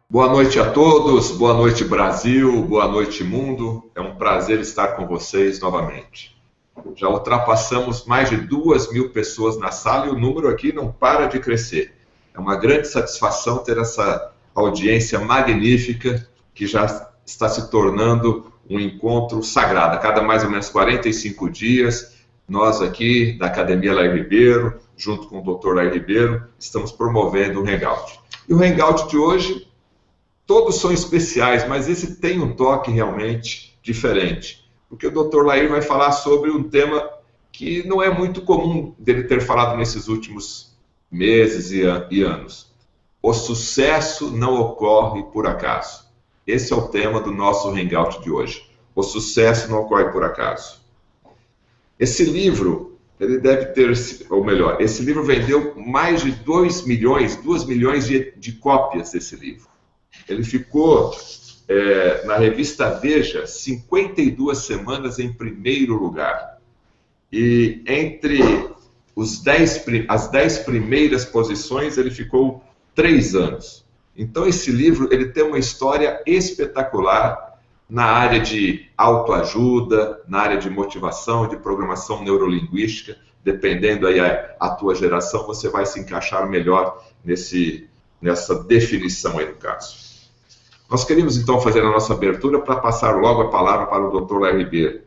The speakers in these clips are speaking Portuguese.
Boa noite a todos, boa noite Brasil, boa noite mundo. É um prazer estar com vocês novamente. Já ultrapassamos mais de 2.000 pessoas na sala e o número aqui não para de crescer. É uma grande satisfação ter essa audiência magnífica que já está se tornando um encontro sagrado. A cada mais ou menos 45 dias, nós aqui da Academia Lair Ribeiro, junto com o Dr. Lair Ribeiro, estamos promovendo um Hangout. E o Hangout de hoje, todos são especiais, mas esse tem um toque realmente diferente. Porque o Dr. Lair vai falar sobre um tema que não é muito comum dele ter falado nesses últimos meses e anos. O sucesso não ocorre por acaso. Esse é o tema do nosso Hangout de hoje. O sucesso não ocorre por acaso. Esse livro, ele deve ter, ou melhor, esse livro vendeu mais de 2 milhões de cópias desse livro. Ele ficou na revista Veja 52 semanas em primeiro lugar. E entre as 10 primeiras posições, ele ficou 3 anos. Então, esse livro ele tem uma história espetacular na área de autoajuda, na área de motivação, de programação neurolinguística. Dependendo aí a tua geração, você vai se encaixar melhor nessa definição aí do caso. Nós queríamos então fazer a nossa abertura para passar logo a palavra para o Dr. Lair Ribeiro.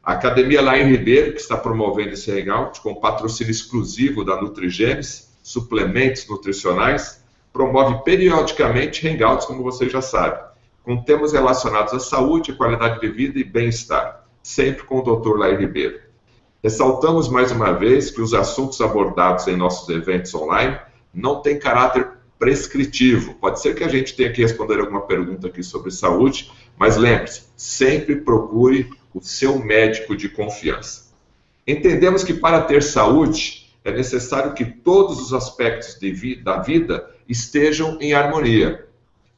A Academia Lair Ribeiro, que está promovendo esse hangout com patrocínio exclusivo da Nutrigenes, suplementos nutricionais, promove periodicamente hangouts, como você já sabe, com temas relacionados à saúde, qualidade de vida e bem-estar, sempre com o Dr. Lair Ribeiro. Ressaltamos mais uma vez que os assuntos abordados em nossos eventos online não têm caráter prescritivo. Pode ser que a gente tenha que responder alguma pergunta aqui sobre saúde, mas lembre-se, sempre procure o seu médico de confiança. Entendemos que para ter saúde é necessário que todos os aspectos da vida estejam em harmonia.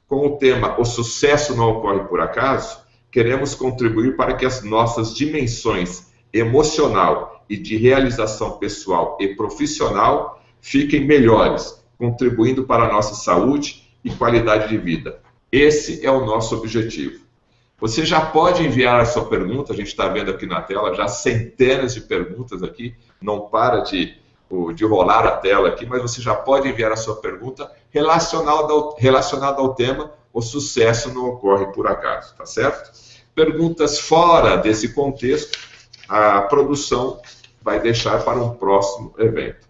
Com o tema O Sucesso Não Ocorre Por Acaso, queremos contribuir para que as nossas dimensões emocional e de realização pessoal e profissional fiquem melhores, contribuindo para a nossa saúde e qualidade de vida. Esse é o nosso objetivo. Você já pode enviar a sua pergunta, a gente está vendo aqui na tela já centenas de perguntas aqui, não para de rolar a tela aqui, mas você já pode enviar a sua pergunta relacionada ao tema O Sucesso Não Ocorre Por Acaso, tá certo? Perguntas fora desse contexto, a produção vai deixar para um próximo evento.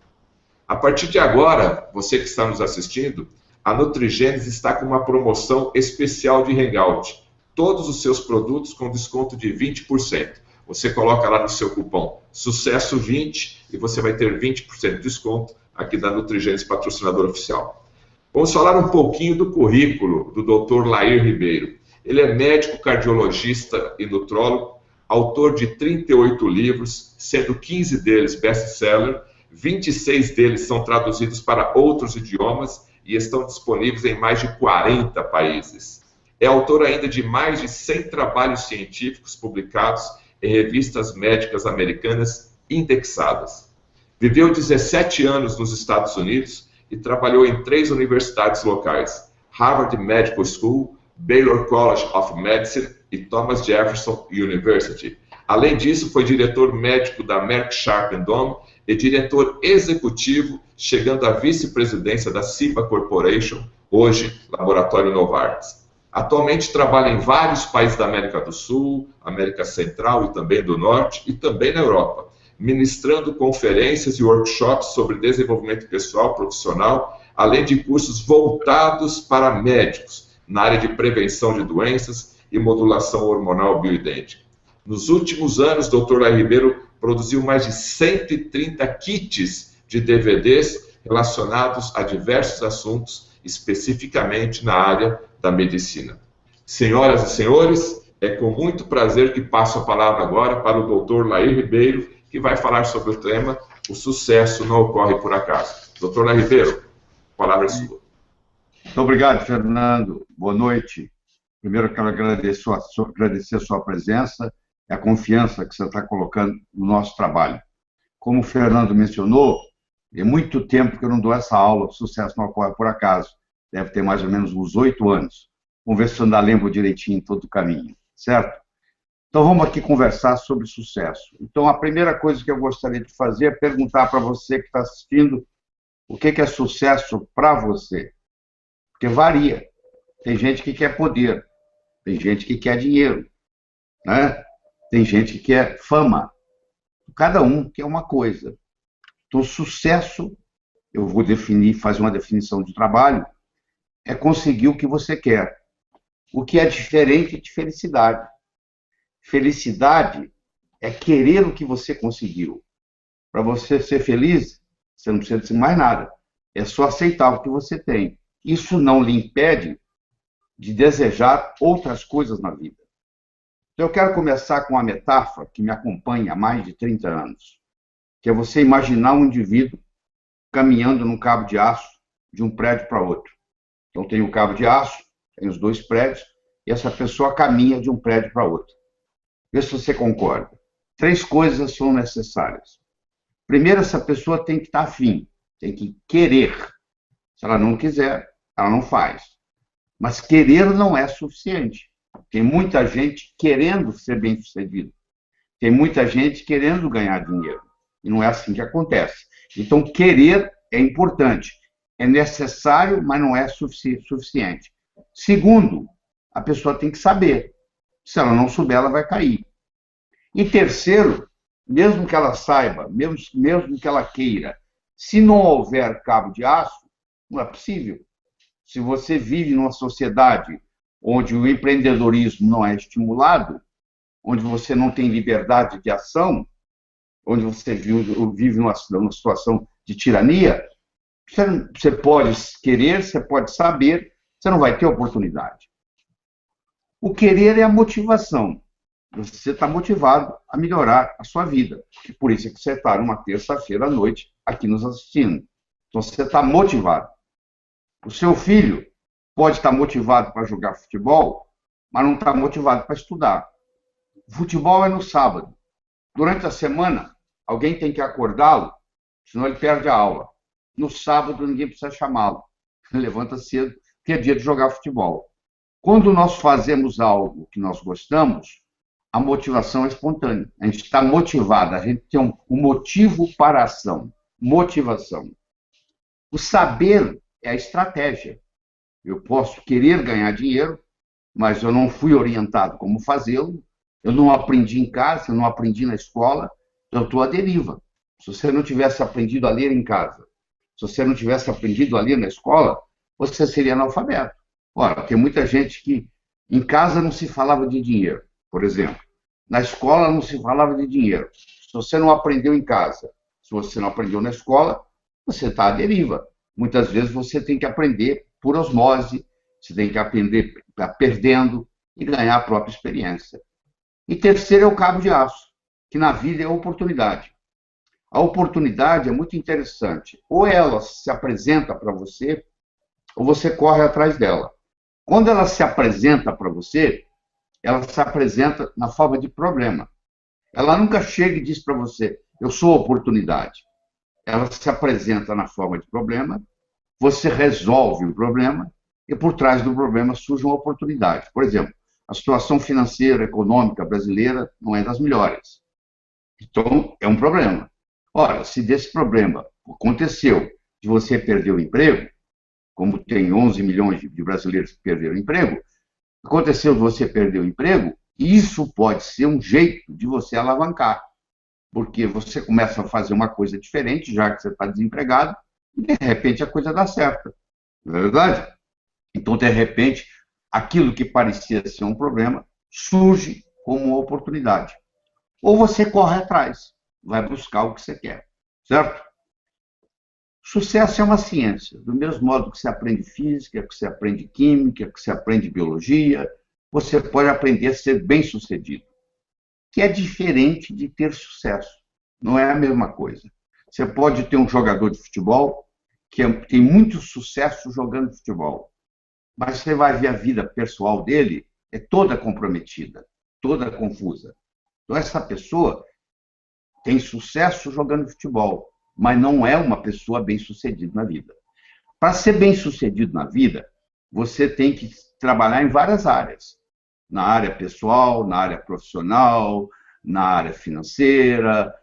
A partir de agora, você que está nos assistindo, a Nutrigenes está com uma promoção especial de Hangout. Todos os seus produtos com desconto de 20%. Você coloca lá no seu cupom SUCESSO20 e você vai ter 20% de desconto aqui da Nutrigenes, patrocinador oficial. Vamos falar um pouquinho do currículo do Dr. Lair Ribeiro. Ele é médico cardiologista e nutrólogo, autor de 38 livros, sendo 15 deles best-seller, 26 deles são traduzidos para outros idiomas e estão disponíveis em mais de 40 países. É autor ainda de mais de 100 trabalhos científicos publicados em revistas médicas americanas indexadas. Viveu 17 anos nos Estados Unidos e trabalhou em 3 universidades locais: Harvard Medical School, Baylor College of Medicine e Thomas Jefferson University. Além disso, foi diretor médico da Merck Sharp & Dohme e diretor executivo, chegando à vice-presidência da CIPA Corporation, hoje Laboratório Novartis. Atualmente trabalha em vários países da América do Sul, América Central e também do Norte, e também na Europa, ministrando conferências e workshops sobre desenvolvimento pessoal profissional, além de cursos voltados para médicos, na área de prevenção de doenças e modulação hormonal bioidêntica. Nos últimos anos, Dr. Lair Ribeiro produziu mais de 130 kits de DVDs relacionados a diversos assuntos, especificamente na área da medicina. Senhoras e senhores, é com muito prazer que passo a palavra agora para o Dr. Lair Ribeiro, que vai falar sobre o tema O Sucesso Não Ocorre Por Acaso. Dr. Lair Ribeiro, a palavra é sua. Muito obrigado, Fernando. Boa noite. Primeiro, eu quero agradecer a sua presença e a confiança que você está colocando no nosso trabalho. Como o Fernando mencionou, é muito tempo que eu não dou essa aula, o sucesso não ocorre por acaso. deve ter mais ou menos uns 8 anos. Vamos ver se eu ainda lembro direitinho todo o caminho, certo? Então, vamos aqui conversar sobre sucesso. Então, a primeira coisa que eu gostaria de fazer é perguntar para você que está assistindo o que é sucesso para você. Porque varia. Tem gente que quer poder, tem gente que quer dinheiro, né? Tem gente que quer fama. Cada um quer uma coisa. Então, sucesso, eu vou definir, fazer uma definição de trabalho, é conseguir o que você quer. O que é diferente de felicidade. Felicidade é querer o que você conseguiu. Para você ser feliz, você não precisa de mais nada. É só aceitar o que você tem. Isso não lhe impede de desejar outras coisas na vida. Então, eu quero começar com uma metáfora que me acompanha há mais de 30 anos, que é você imaginar um indivíduo caminhando num cabo de aço de um prédio para outro. Então, tem o cabo de aço, tem os 2 prédios, e essa pessoa caminha de um prédio para outro. Vê se você concorda. 3 coisas são necessárias. Primeiro, essa pessoa tem que estar afim, tem que querer. Se ela não quiser, ela não faz. Mas querer não é suficiente. Tem muita gente querendo ser bem-sucedido. Tem muita gente querendo ganhar dinheiro. E não é assim que acontece. Então, querer é importante. É necessário, mas não é suficiente. Segundo, a pessoa tem que saber. Se ela não souber, ela vai cair. E terceiro, mesmo que ela saiba, mesmo que ela queira, se não houver cabo de aço, não é possível. Se você vive numa sociedade onde o empreendedorismo não é estimulado, onde você não tem liberdade de ação, onde você vive numa situação de tirania, você pode querer, você pode saber, você não vai ter oportunidade. O querer é a motivação. Você está motivado a melhorar a sua vida. E por isso é que você está numa terça-feira à noite aqui nos assistindo. Então, você está motivado. O seu filho pode estar motivado para jogar futebol, mas não está motivado para estudar. O futebol é no sábado. Durante a semana, alguém tem que acordá-lo, senão ele perde a aula. No sábado, ninguém precisa chamá-lo. Ele levanta cedo, porque é dia de jogar futebol. Quando nós fazemos algo que nós gostamos, a motivação é espontânea. A gente está motivado, a gente tem um motivo para a ação. Motivação. O saber é a estratégia. Eu posso querer ganhar dinheiro, mas eu não fui orientado como fazê-lo, eu não aprendi em casa, eu não aprendi na escola, eu estou à deriva. Se você não tivesse aprendido a ler em casa, se você não tivesse aprendido a ler na escola, você seria analfabeto. Ora, tem muita gente que em casa não se falava de dinheiro, por exemplo. Na escola não se falava de dinheiro. Se você não aprendeu em casa, se você não aprendeu na escola, você está à deriva. Muitas vezes você tem que aprender por osmose, você tem que aprender perdendo e ganhar a própria experiência. E terceiro é o cabo de aço, que na vida é a oportunidade. A oportunidade é muito interessante. Ou ela se apresenta para você, ou você corre atrás dela. Quando ela se apresenta para você, ela se apresenta na forma de problema. Ela nunca chega e diz para você, eu sou oportunidade. Ela se apresenta na forma de problema, você resolve o problema e por trás do problema surge uma oportunidade. Por exemplo, a situação financeira, econômica brasileira não é das melhores. Então, é um problema. Ora, se desse problema aconteceu de você perder o emprego, como tem 11 milhões de brasileiros que perderam o emprego, aconteceu de você perder o emprego, isso pode ser um jeito de você alavancar. Porque você começa a fazer uma coisa diferente, já que você está desempregado, e de repente a coisa dá certo. Não é verdade? Então, de repente, aquilo que parecia ser um problema surge como uma oportunidade. Ou você corre atrás, vai buscar o que você quer. Certo? Sucesso é uma ciência. Do mesmo modo que você aprende física, que você aprende química, que você aprende biologia, você pode aprender a ser bem-sucedido. Que é diferente de ter sucesso. Não é a mesma coisa. Você pode ter um jogador de futebol que tem muito sucesso jogando futebol, mas você vai ver a vida pessoal dele é toda comprometida, toda confusa. Então, essa pessoa tem sucesso jogando futebol, mas não é uma pessoa bem-sucedida na vida. Para ser bem-sucedido na vida, você tem que trabalhar em várias áreas. Na área pessoal, na área profissional, na área financeira.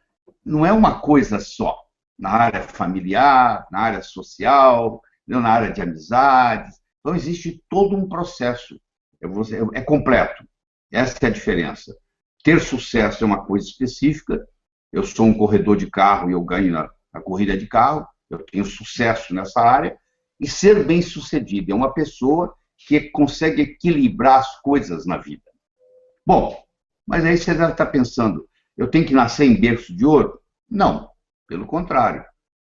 Não é uma coisa só. Na área familiar, na área social, na área de amizades. Então, existe todo um processo. É completo. Essa é a diferença. Ter sucesso é uma coisa específica. Eu sou um corredor de carro e eu ganho na corrida de carro. Eu tenho sucesso nessa área. E ser bem-sucedido é uma pessoa que consegue equilibrar as coisas na vida. Bom, mas aí você deve estar pensando, eu tenho que nascer em berço de ouro? Não, pelo contrário.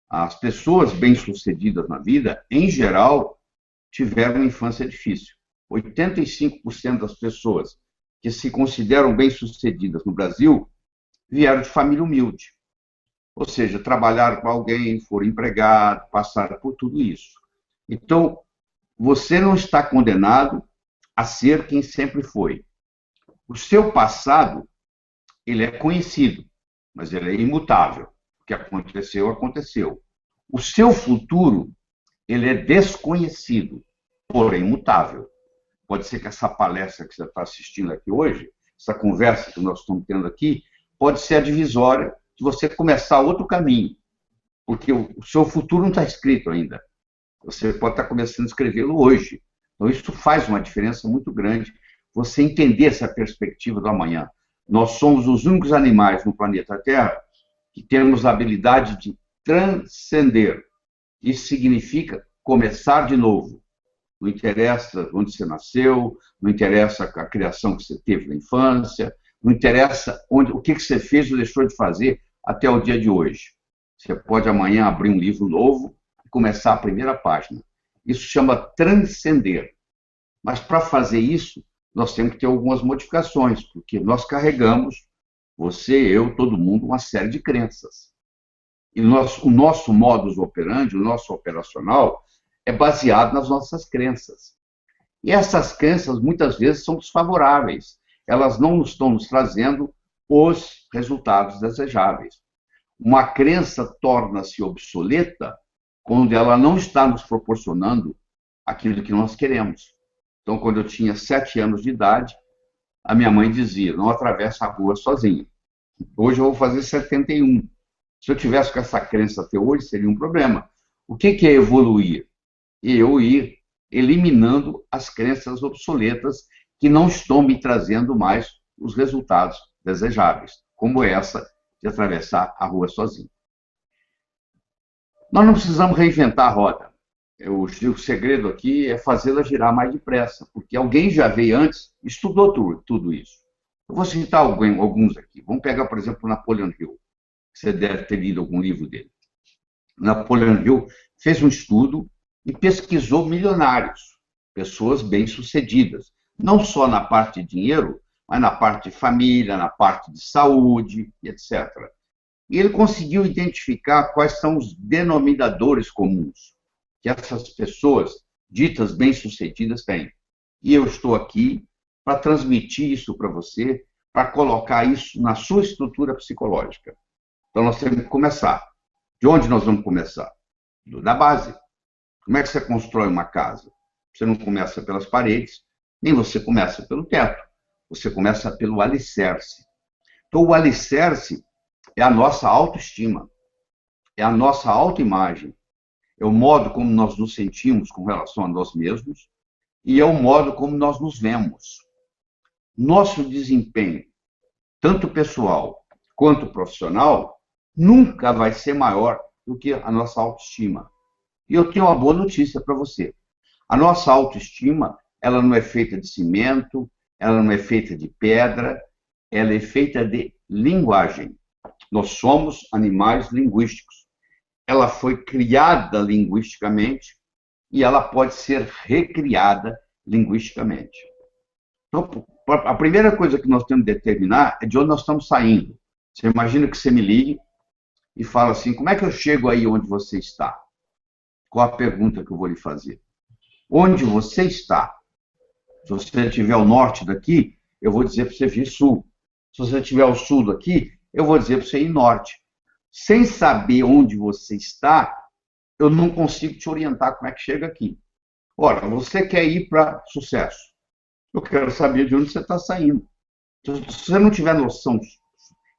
As pessoas bem-sucedidas na vida, em geral, tiveram uma infância difícil. 85% das pessoas que se consideram bem-sucedidas no Brasil vieram de família humilde. Ou seja, trabalharam para alguém, foram empregados, passaram por tudo isso. Então, você não está condenado a ser quem sempre foi. O seu passado, ele é conhecido, mas ele é imutável. O que aconteceu, aconteceu. O seu futuro, ele é desconhecido, porém imutável. Pode ser que essa palestra que você está assistindo aqui hoje, essa conversa que nós estamos tendo aqui, pode ser a divisória de você começar outro caminho, porque o seu futuro não está escrito ainda. Você pode estar começando a escrevê-lo hoje. Então, isso faz uma diferença muito grande, você entender essa perspectiva do amanhã. Nós somos os únicos animais no planeta Terra que temos a habilidade de transcender. Isso significa começar de novo. Não interessa onde você nasceu, não interessa a criação que você teve na infância, não interessa o que você fez ou deixou de fazer até o dia de hoje. Você pode amanhã abrir um livro novo e começar a primeira página. Isso chama transcender. Mas para fazer isso, nós temos que ter algumas modificações, porque nós carregamos, você, eu, todo mundo, uma série de crenças. E o nosso modus operandi, o nosso operacional, é baseado nas nossas crenças. E essas crenças, muitas vezes, são desfavoráveis. Elas não estão nos trazendo os resultados desejáveis. Uma crença torna-se obsoleta quando ela não está nos proporcionando aquilo que nós queremos. Então, quando eu tinha 7 anos de idade, a minha mãe dizia, não atravessa a rua sozinho. Hoje eu vou fazer 71. Se eu tivesse com essa crença até hoje, seria um problema. O que é evoluir? Eu ir eliminando as crenças obsoletas que não estão me trazendo mais os resultados desejáveis, como essa de atravessar a rua sozinho. Nós não precisamos reinventar a roda. O segredo aqui é fazê-la girar mais depressa, porque alguém já veio antes, estudou tudo isso. Eu vou citar alguns aqui. Vamos pegar, por exemplo, Napoleon Hill. Você deve ter lido algum livro dele. Napoleon Hill fez um estudo e pesquisou milionários, pessoas bem-sucedidas, não só na parte de dinheiro, mas na parte de família, na parte de saúde, etc. E ele conseguiu identificar quais são os denominadores comuns que essas pessoas ditas bem-sucedidas têm. E eu estou aqui para transmitir isso para você, para colocar isso na sua estrutura psicológica. Então, nós temos que começar. De onde nós vamos começar? Da base. Como é que você constrói uma casa? Você não começa pelas paredes, nem você começa pelo teto. Você começa pelo alicerce. Então, o alicerce é a nossa autoestima, é a nossa autoimagem, é o modo como nós nos sentimos com relação a nós mesmos e é o modo como nós nos vemos. Nosso desempenho, tanto pessoal quanto profissional, nunca vai ser maior do que a nossa autoestima. E eu tenho uma boa notícia para você. A nossa autoestima, ela não é feita de cimento, ela não é feita de pedra, ela é feita de linguagem. Nós somos animais linguísticos. Ela foi criada linguisticamente e ela pode ser recriada linguisticamente. Então, a primeira coisa que nós temos que determinar é de onde nós estamos saindo. Você imagina que você me ligue e fala assim, como é que eu chego aí onde você está? Qual a pergunta que eu vou lhe fazer? Onde você está? Se você estiver ao norte daqui, eu vou dizer para você vir sul. Se você estiver ao sul daqui, eu vou dizer para você ir norte. Sem saber onde você está, eu não consigo te orientar como é que chega aqui. Ora, você quer ir para sucesso. Eu quero saber de onde você está saindo. Se você não tiver noção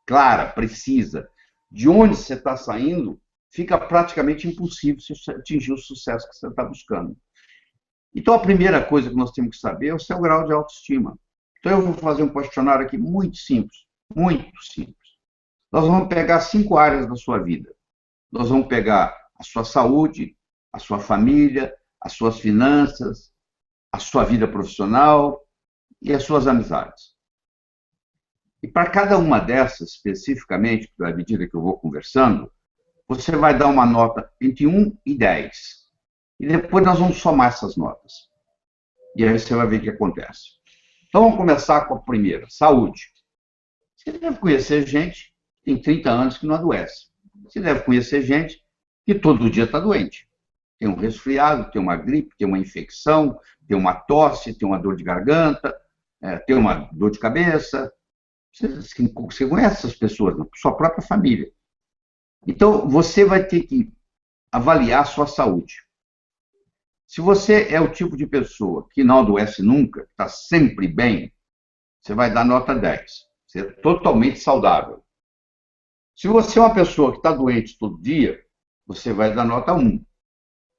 clara, precisa, de onde você está saindo, fica praticamente impossível você atingir o sucesso que você está buscando. Então, a primeira coisa que nós temos que saber é o seu grau de autoestima. Então, eu vou fazer um questionário aqui muito simples, muito simples. Nós vamos pegar 5 áreas da sua vida. Nós vamos pegar a sua saúde, a sua família, as suas finanças, a sua vida profissional e as suas amizades. E para cada uma dessas, especificamente, à medida que eu vou conversando, você vai dar uma nota entre 1 e 10. E depois nós vamos somar essas notas. E aí você vai ver o que acontece. Então vamos começar com a primeira, saúde. Você deve conhecer gente que tem 30 anos que não adoece. Você deve conhecer gente que todo dia está doente. Tem um resfriado, tem uma gripe, tem uma infecção, tem uma tosse, tem uma dor de garganta, tem uma dor de cabeça. Você conhece essas pessoas, na sua própria família. Então, você vai ter que avaliar a sua saúde. Se você é o tipo de pessoa que não adoece nunca, está sempre bem, você vai dar nota 10. Você é totalmente saudável. Se você é uma pessoa que está doente todo dia, você vai dar nota 1.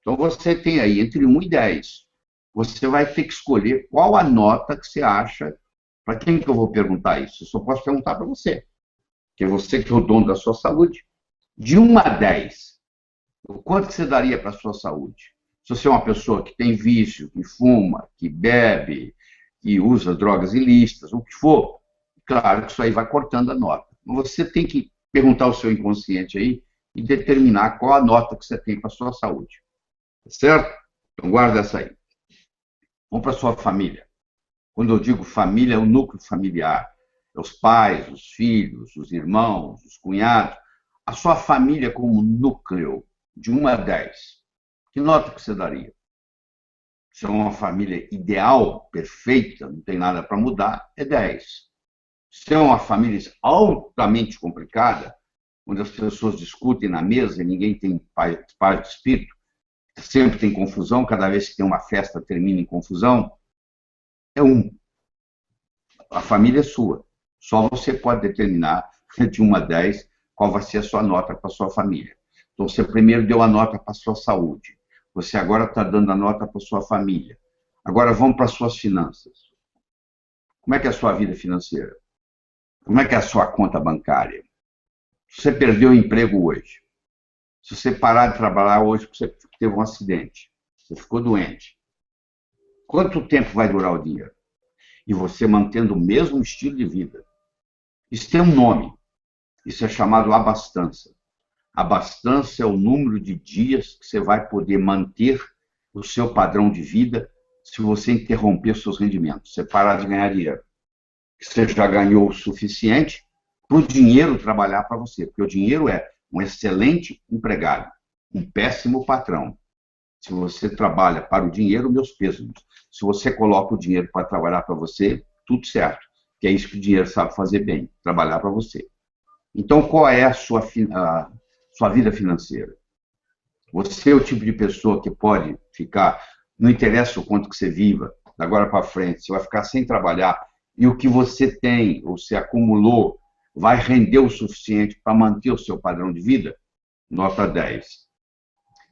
Então, você tem aí entre 1 e 10. Você vai ter que escolher qual a nota que você acha. Para quem que eu vou perguntar isso? Eu só posso perguntar para você. Porque você que é o dono da sua saúde. De 1 a 10, o quanto que você daria para a sua saúde? Se você é uma pessoa que tem vício, que fuma, que bebe, que usa drogas ilícitas, o que for, claro que isso aí vai cortando a nota. Você tem que perguntar ao seu inconsciente aí e determinar qual a nota que você tem para a sua saúde. Certo? Então guarda essa aí. Vamos para a sua família. Quando eu digo família, é o núcleo familiar. É os pais, os filhos, os irmãos, os cunhados. A sua família como núcleo, de 1 a 10. Que nota que você daria? Se é uma família ideal, perfeita, não tem nada para mudar, é 10. Se é uma família altamente complicada, onde as pessoas discutem na mesa e ninguém tem paz de espírito, sempre tem confusão, cada vez que tem uma festa termina em confusão, é 1. A família é sua. Só você pode determinar, de 1 a 10, qual vai ser a sua nota para a sua família. Então, você primeiro deu a nota para a sua saúde. Você agora está dando a nota para a sua família. Agora vamos para as suas finanças. Como é que é a sua vida financeira? Como é que é a sua conta bancária? Se você perdeu o emprego hoje, se você parar de trabalhar hoje porque você teve um acidente, você ficou doente, quanto tempo vai durar o dinheiro? E você mantendo o mesmo estilo de vida. Isso tem um nome. Isso é chamado abastança. Abastança é o número de dias que você vai poder manter o seu padrão de vida se você interromper seus rendimentos, você parar de ganhar dinheiro. Você já ganhou o suficiente para o dinheiro trabalhar para você, porque o dinheiro é um excelente empregado, um péssimo patrão. Se você trabalha para o dinheiro, meus pêsames. Se você coloca o dinheiro para trabalhar para você, tudo certo. Que é isso que o dinheiro sabe fazer bem, trabalhar para você. Então, qual é a sua vida financeira? Você é o tipo de pessoa que pode ficar, não interessa o quanto que você viva, da agora para frente, você vai ficar sem trabalhar, e o que você tem, ou se acumulou, vai render o suficiente para manter o seu padrão de vida? Nota 10.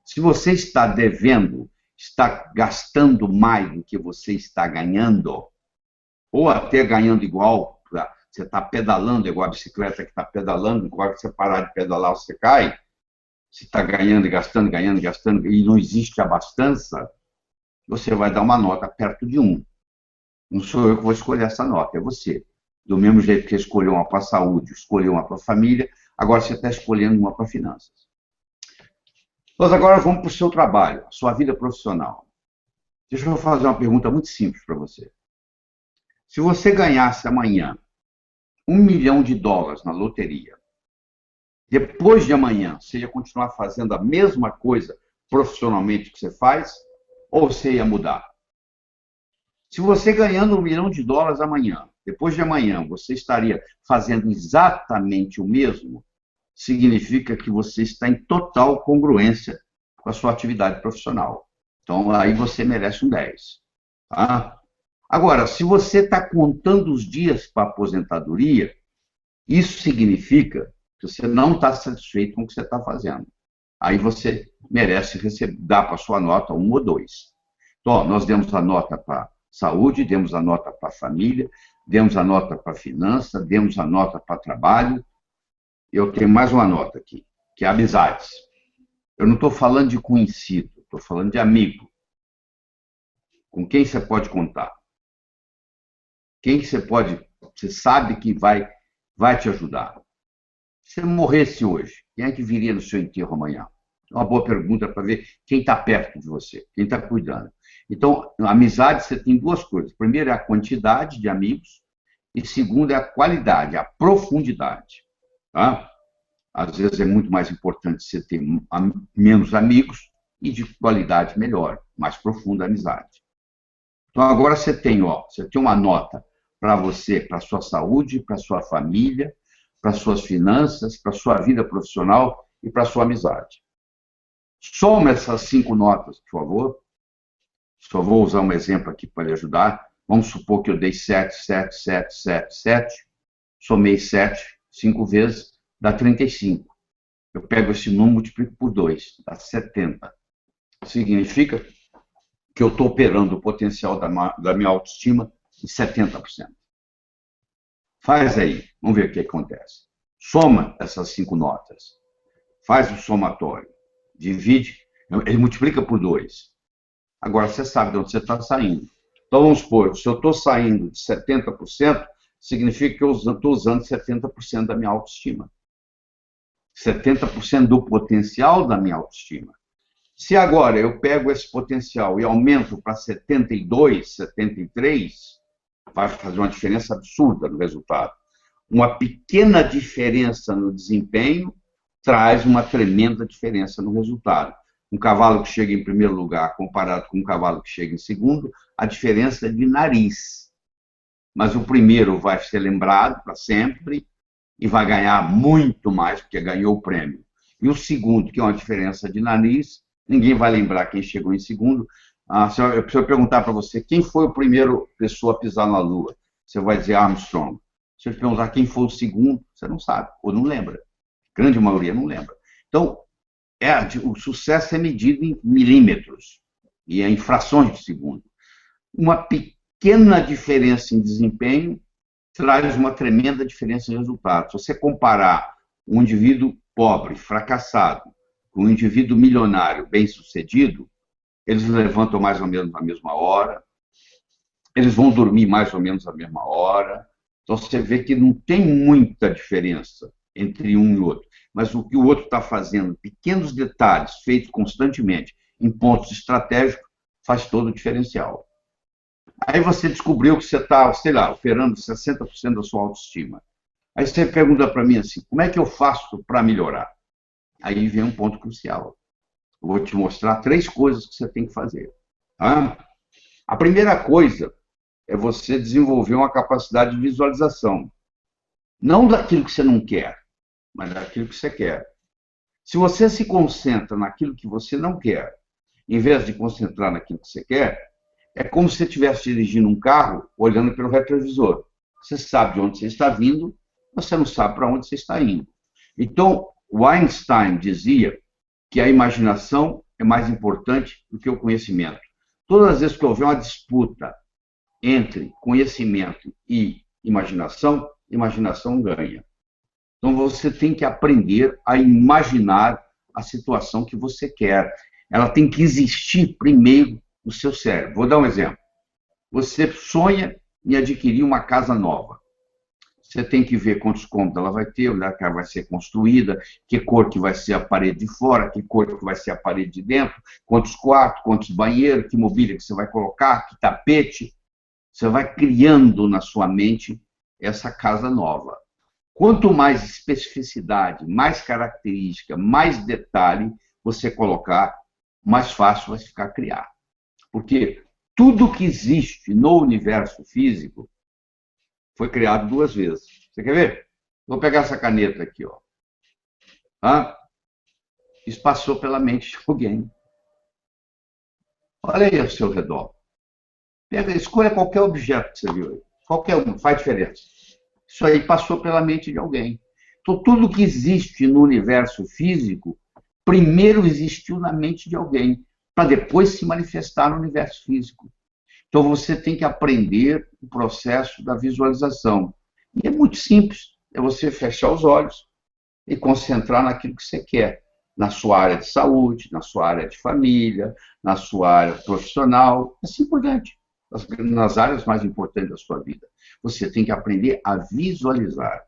Se você está devendo, está gastando mais do que você está ganhando, ou até ganhando igual, você está pedalando igual a bicicleta que está pedalando, igual que você parar de pedalar, você cai, você está ganhando e gastando, e não existe abastança, você vai dar uma nota perto de 1. Não sou eu que vou escolher essa nota, é você. Do mesmo jeito que você escolheu uma para a saúde, escolheu uma para a família, agora você está escolhendo uma para finanças. Nós agora vamos para o seu trabalho, a sua vida profissional. Deixa eu fazer uma pergunta muito simples para você. Se você ganhasse amanhã $1 milhão na loteria, depois de amanhã, você ia continuar fazendo a mesma coisa profissionalmente que você faz, ou você ia mudar? Se você ganhando $1 milhão amanhã, depois de amanhã, você estaria fazendo exatamente o mesmo, significa que você está em total congruência com com a sua atividade profissional. Então, aí você merece um 10. Tá? Agora, se você está contando os dias para a aposentadoria, isso significa que você não está satisfeito com o que você está fazendo. Aí você merece dar para a sua nota 1 ou 2. Então, ó, nós demos a nota para saúde, demos a nota para família, demos a nota para finança, demos a nota para trabalho. Eu tenho mais uma nota aqui, que é amizades. Eu não estou falando de conhecido, estou falando de amigo. Com quem você pode contar? Quem que você sabe que vai te ajudar? Se você morresse hoje, quem é que viria no seu enterro amanhã? É uma boa pergunta para ver quem está perto de você, quem está cuidando. Então, na amizade você tem duas coisas. Primeiro é a quantidade de amigos e segundo é a qualidade, a profundidade. Tá? Às vezes é muito mais importante você ter menos amigos e de qualidade melhor, mais profunda amizade. Então agora você tem uma nota para você, para a sua saúde, para a sua família, para as suas finanças, para a sua vida profissional e para a sua amizade. Soma essas 5 notas, por favor. Só vou usar um exemplo aqui para lhe ajudar. Vamos supor que eu dei 7, 7, 7, 7, 7. Somei 7, 5 vezes, dá 35. Eu pego esse número e multiplico por 2, dá 70. Significa que eu estou operando o potencial da minha autoestima em 70%. Faz aí, vamos ver o que acontece. Soma essas 5 notas. Faz o somatório. Divide, ele multiplica por 2. Agora você sabe de onde você está saindo. Então vamos supor, se eu estou saindo de 70%, significa que eu estou usando 70% da minha autoestima. 70% do potencial da minha autoestima. Se agora eu pego esse potencial e aumento para 72, 73, vai fazer uma diferença absurda no resultado. Uma pequena diferença no desempenho traz uma tremenda diferença no resultado. Um cavalo que chega em primeiro lugar comparado com um cavalo que chega em segundo, a diferença é de nariz. Mas o primeiro vai ser lembrado para sempre e vai ganhar muito mais, porque ganhou o prêmio. E o segundo, que é uma diferença de nariz, ninguém vai lembrar quem chegou em segundo. Se eu perguntar para você quem foi o primeiro pessoa a pisar na Lua, você vai dizer Armstrong. Se eu te perguntar quem foi o segundo, você não sabe, ou não lembra. A grande maioria não lembra. Então, o sucesso é medido em milímetros e em frações de segundo. Uma pequena diferença em desempenho traz uma tremenda diferença em resultado. Se você comparar um indivíduo pobre, fracassado, com um indivíduo milionário, bem-sucedido, eles levantam mais ou menos na mesma hora, eles vão dormir mais ou menos na mesma hora. Então você vê que não tem muita diferença entre um e outro. Mas o que o outro está fazendo, pequenos detalhes feitos constantemente em pontos estratégicos, faz todo o diferencial. Aí você descobriu que você está, sei lá, operando 60% da sua autoestima. Aí você pergunta para mim assim, como é que eu faço para melhorar? Aí vem um ponto crucial. Eu vou te mostrar 3 coisas que você tem que fazer. Tá? A primeira coisa é você desenvolver uma capacidade de visualização. Não daquilo que você não quer, mas daquilo que você quer. Se você se concentra naquilo que você não quer, em vez de concentrar naquilo que você quer, é como se você estivesse dirigindo um carro olhando pelo retrovisor. Você sabe de onde você está vindo, você não sabe para onde você está indo. Então, o Einstein dizia que a imaginação é mais importante do que o conhecimento. Todas as vezes que houver uma disputa entre conhecimento e imaginação, imaginação ganha. Então você tem que aprender a imaginar a situação que você quer. Ela tem que existir primeiro no seu cérebro. Vou dar um exemplo. Você sonha em adquirir uma casa nova. Você tem que ver quantos cômodos ela vai ter, onde ela vai ser construída, que cor que vai ser a parede de fora, que cor que vai ser a parede de dentro, quantos quartos, quantos banheiros, que mobília que você vai colocar, que tapete. Você vai criando na sua mente essa casa nova. Quanto mais especificidade, mais característica, mais detalhe você colocar, mais fácil vai ficar criar. Porque tudo que existe no universo físico foi criado 2 vezes. Você quer ver? Vou pegar essa caneta aqui, ó. Isso passou pela mente de alguém. Olha aí ao seu redor. Pega, escolha qualquer objeto que você viu aí. Qualquer um, faz diferença. Isso aí passou pela mente de alguém. Então, tudo que existe no universo físico, primeiro existiu na mente de alguém, para depois se manifestar no universo físico. Então, você tem que aprender o processo da visualização. E é muito simples. É você fechar os olhos e concentrar naquilo que você quer. Na sua área de saúde, na sua área de família, na sua área profissional, assim por diante. Nas áreas mais importantes da sua vida. Você tem que aprender a visualizar.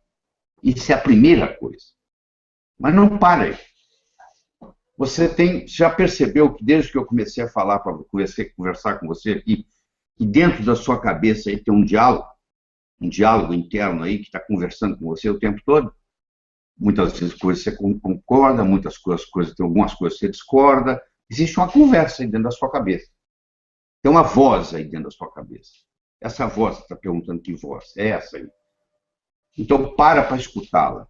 Isso é a primeira coisa. Mas não para aí. Já percebeu que desde que eu comecei a falar, para conversar com você aqui, que dentro da sua cabeça aí tem um diálogo interno aí que está conversando com você o tempo todo? Muitas vezes coisas você concorda, muitas coisas, tem algumas coisas que você discorda. Existe uma conversa aí dentro da sua cabeça. Tem uma voz aí dentro da sua cabeça. Essa voz, você está perguntando que voz? É essa aí. Então, para escutá-la.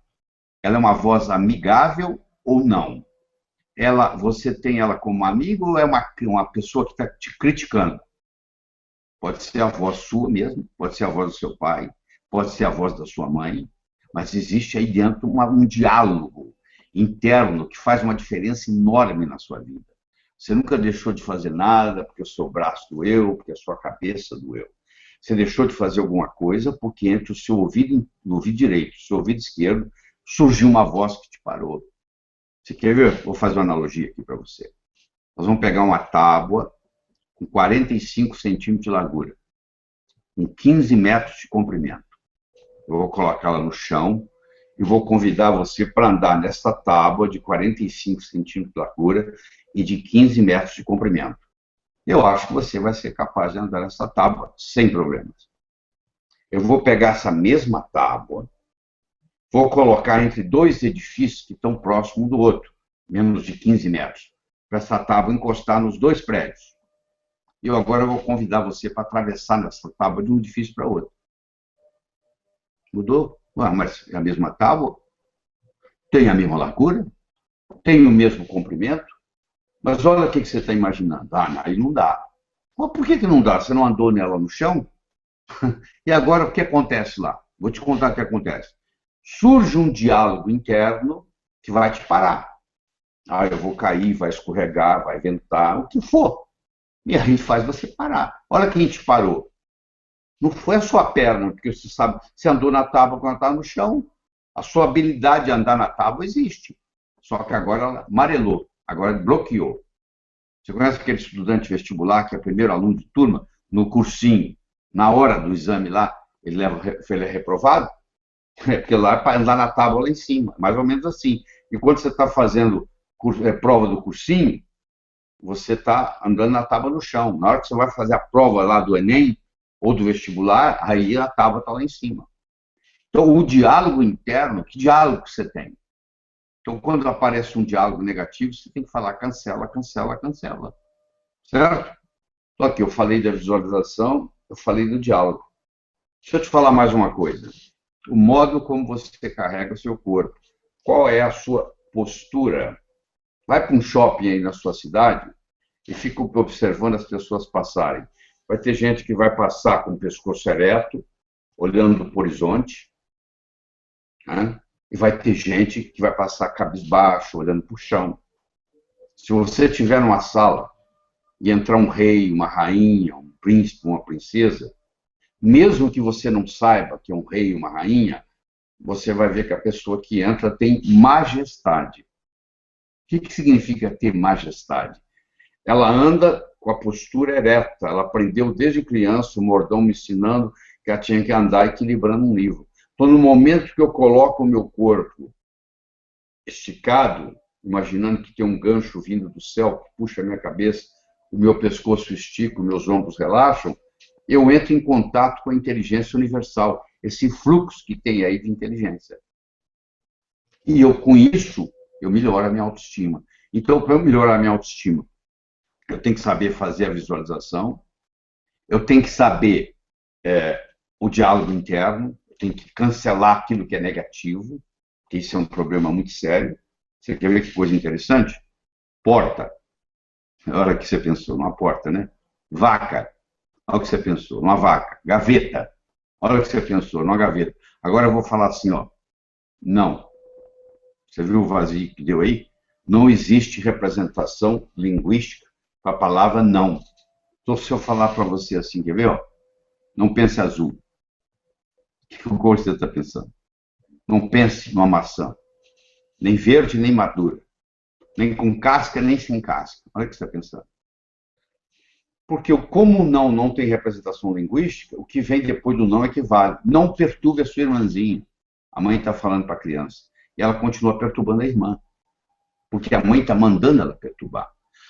Ela é uma voz amigável ou não? Você tem ela como amigo ou é uma pessoa que está te criticando? Pode ser a voz sua mesmo, pode ser a voz do seu pai, pode ser a voz da sua mãe, mas existe aí dentro um diálogo interno que faz uma diferença enorme na sua vida. Você nunca deixou de fazer nada porque o seu braço doeu, porque a sua cabeça doeu. Você deixou de fazer alguma coisa porque entre o seu ouvido, no ouvido direito e o seu ouvido esquerdo, surgiu uma voz que te parou. Você quer ver? Vou fazer uma analogia aqui para você. Nós vamos pegar uma tábua com 45 centímetros de largura, com 15 metros de comprimento. Eu vou colocá-la no chão e vou convidar você para andar nessa tábua de 45 centímetros de largura e de 15 metros de comprimento. Eu acho que você vai ser capaz de andar nessa tábua sem problemas. Eu vou pegar essa mesma tábua, vou colocar entre dois edifícios que estão próximos do outro, menos de 15 metros, para essa tábua encostar nos dois prédios. Eu agora vou convidar você para atravessar nessa tábua de um edifício para outro. Mudou? Mas é a mesma tábua? Tem a mesma largura? Tem o mesmo comprimento? Mas olha o que você está imaginando. Aí não dá. Mas por que não dá? Você não andou nela no chão? E agora o que acontece lá? Vou te contar o que acontece. Surge um diálogo interno que vai te parar. Eu vou cair, vai escorregar, vai ventar, o que for. E a gente faz você parar. Olha quem te parou. Não foi a sua perna, porque você sabe, você andou na tábua quando estava no chão. A sua habilidade de andar na tábua existe. Só que agora ela amarelou, agora bloqueou. Você conhece aquele estudante vestibular que é primeiro aluno de turma, no cursinho, na hora do exame lá, ele é reprovado? Porque lá é para andar na tábua lá em cima, mais ou menos assim. E quando você está fazendo prova do cursinho, você está andando na tábua no chão. Na hora que você vai fazer a prova lá do Enem ou do vestibular, aí a tábua está lá em cima. Então, o diálogo interno, que diálogo você tem? Então, quando aparece um diálogo negativo, você tem que falar cancela, cancela, cancela. Certo? Só que eu falei da visualização, eu falei do diálogo. Deixa eu te falar mais uma coisa. O modo como você carrega o seu corpo. Qual é a sua postura? Vai para um shopping aí na sua cidade e fica observando as pessoas passarem. Vai ter gente que vai passar com o pescoço ereto, olhando para o horizonte, né? E vai ter gente que vai passar cabisbaixo, olhando para o chão. Se você estiver numa sala e entrar um rei, uma rainha, um príncipe, uma princesa, mesmo que você não saiba que é um rei, uma rainha, você vai ver que a pessoa que entra tem majestade. O que significa ter majestade? Ela anda com a postura ereta. Ela aprendeu desde criança, o mordomo me ensinando que ela tinha que andar equilibrando um livro. Então, no momento que eu coloco o meu corpo esticado, imaginando que tem um gancho vindo do céu que puxa a minha cabeça, o meu pescoço estica, os meus ombros relaxam, eu entro em contato com a inteligência universal, esse fluxo que tem aí de inteligência. E com isso, eu melhoro a minha autoestima. Então, para eu melhorar a minha autoestima, eu tenho que saber fazer a visualização, eu tenho que saber o diálogo interno, eu tenho que cancelar aquilo que é negativo, que isso é um problema muito sério. Você quer ver que coisa interessante? Porta. A hora que você pensou, numa porta, né? Vaca. A hora que você pensou, numa vaca. Gaveta. A hora que você pensou, numa gaveta. Agora eu vou falar assim, ó. Não. Você viu o vazio que deu aí? Não existe representação linguística para a palavra não. Então, se eu falar para você assim, quer ver? Ó? Não pense azul. Que cor você está pensando? Não pense numa maçã. Nem verde, nem madura. Nem com casca, nem sem casca. Olha o que você está pensando. Porque como o não tem representação linguística, o que vem depois do não é que vale. Não perturbe a sua irmãzinha. A mãe está falando para a criança. E ela continua perturbando a irmã. Porque a mãe está mandando ela perturbar.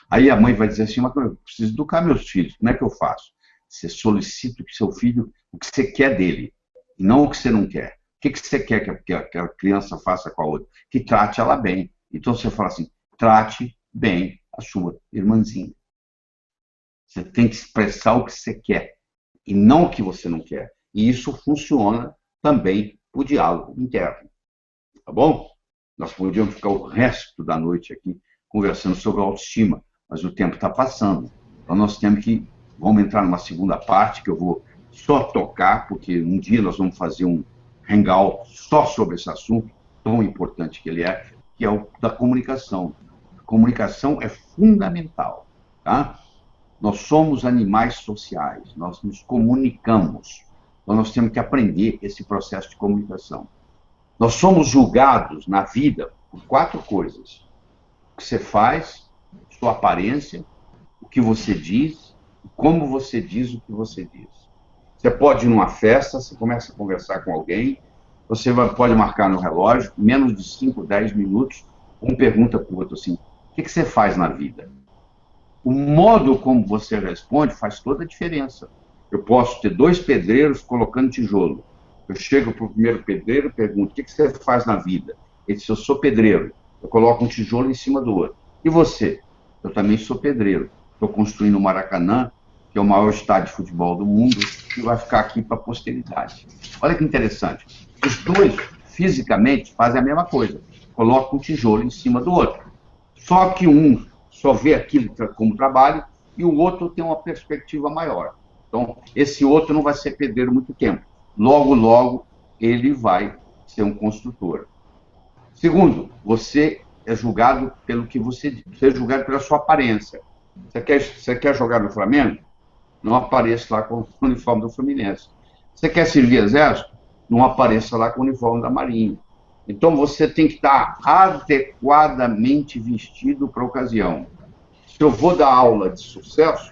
Aí a mãe vai dizer assim, mas eu preciso educar meus filhos, como é que eu faço? Você solicita que seu filho, o que você quer dele, e não o que você não quer. O que você quer que a criança faça com a outra? Que trate ela bem. Então você fala assim, trate bem a sua irmãzinha. Você tem que expressar o que você quer, e não o que você não quer. E isso funciona também para o diálogo interno. Tá bom? Nós podíamos ficar o resto da noite aqui conversando sobre autoestima, mas o tempo está passando. Então nós vamos entrar numa segunda parte que eu vou só tocar, porque um dia nós vamos fazer um hangout só sobre esse assunto tão importante que ele é, que é o da comunicação. A comunicação é fundamental, tá? Nós somos animais sociais, nós nos comunicamos. Então nós temos que aprender esse processo de comunicação. Nós somos julgados na vida por 4 coisas. O que você faz, sua aparência, o que você diz, como você diz o que você diz. Você pode ir numa festa, você começa a conversar com alguém, pode marcar no relógio, menos de 5, 10 minutos, um pergunta para o outro assim, o que você faz na vida? O modo como você responde faz toda a diferença. Eu posso ter 2 pedreiros colocando tijolo. Eu chego para o primeiro pedreiro e pergunto, o que você faz na vida? Ele diz, eu sou pedreiro. Eu coloco um tijolo em cima do outro. E você? Eu também sou pedreiro. Estou construindo o Maracanã, que é o maior estádio de futebol do mundo, e vai ficar aqui para a posteridade. Olha que interessante. Os 2, fisicamente, fazem a mesma coisa. Colocam um tijolo em cima do outro. Só que um só vê aquilo como trabalho e o outro tem uma perspectiva maior. Então, esse outro não vai ser pedreiro muito tempo. Logo, logo, ele vai ser um construtor. Segundo, você é julgado pelo que você diz. Você é julgado pela sua aparência. Você quer jogar no Flamengo? Não apareça lá com o uniforme do Fluminense. Você quer servir exército? Não apareça lá com o uniforme da Marinha. Então, você tem que estar adequadamente vestido para a ocasião. Se eu vou dar aula de sucesso,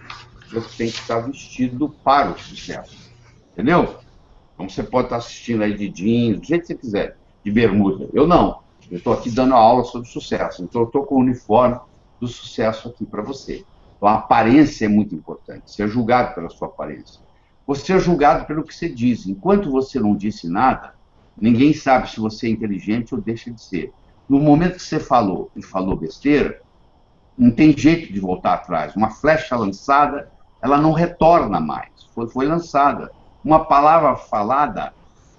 eu tenho que estar vestido para o sucesso. Entendeu? Então, você pode estar assistindo aí de jeans, do jeito que você quiser, de bermuda. Eu não. Eu estou aqui dando aula sobre sucesso. Então, eu estou com o uniforme do sucesso aqui para você. Então, a aparência é muito importante. Ser julgado pela sua aparência. Você é julgado pelo que você diz. Enquanto você não disse nada, ninguém sabe se você é inteligente ou deixa de ser. No momento que você falou e falou besteira, não tem jeito de voltar atrás. Uma flecha lançada, ela não retorna mais. Foi lançada. Uma palavra falada,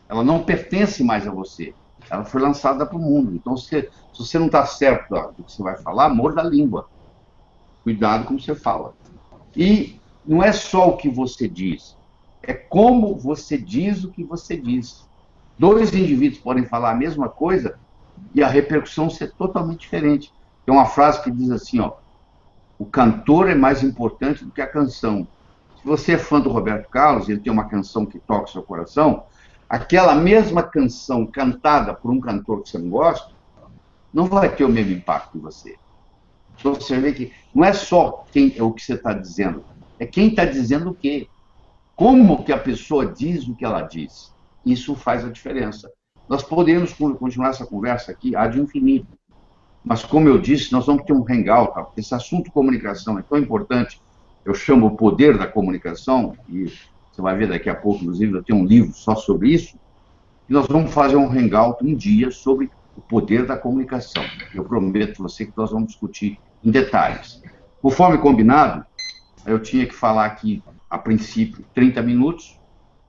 ela não pertence mais a você. Ela foi lançada para o mundo. Então, se você não está certo do que você vai falar, morda a língua. Cuidado como você fala. E não é só o que você diz, é como você diz o que você diz. 2 indivíduos podem falar a mesma coisa e a repercussão ser totalmente diferente. Tem uma frase que diz assim, ó, o cantor é mais importante do que a canção. Se você é fã do Roberto Carlos, ele tem uma canção que toca o seu coração, aquela mesma canção cantada por um cantor que você não gosta, não vai ter o mesmo impacto em você. Então você vê que não é só o que você está dizendo, é quem está dizendo o quê. Como que a pessoa diz o que ela diz. Isso faz a diferença. Nós podemos continuar essa conversa aqui ad infinito. Mas, como eu disse, nós vamos ter um hangout, tá? Esse assunto comunicação é tão importante. Eu chamo o poder da comunicação, e você vai ver daqui a pouco, inclusive, eu tenho um livro só sobre isso, e nós vamos fazer um hangout um dia sobre o poder da comunicação. Eu prometo a você que nós vamos discutir em detalhes. Conforme combinado, eu tinha que falar aqui, a princípio, 30 minutos.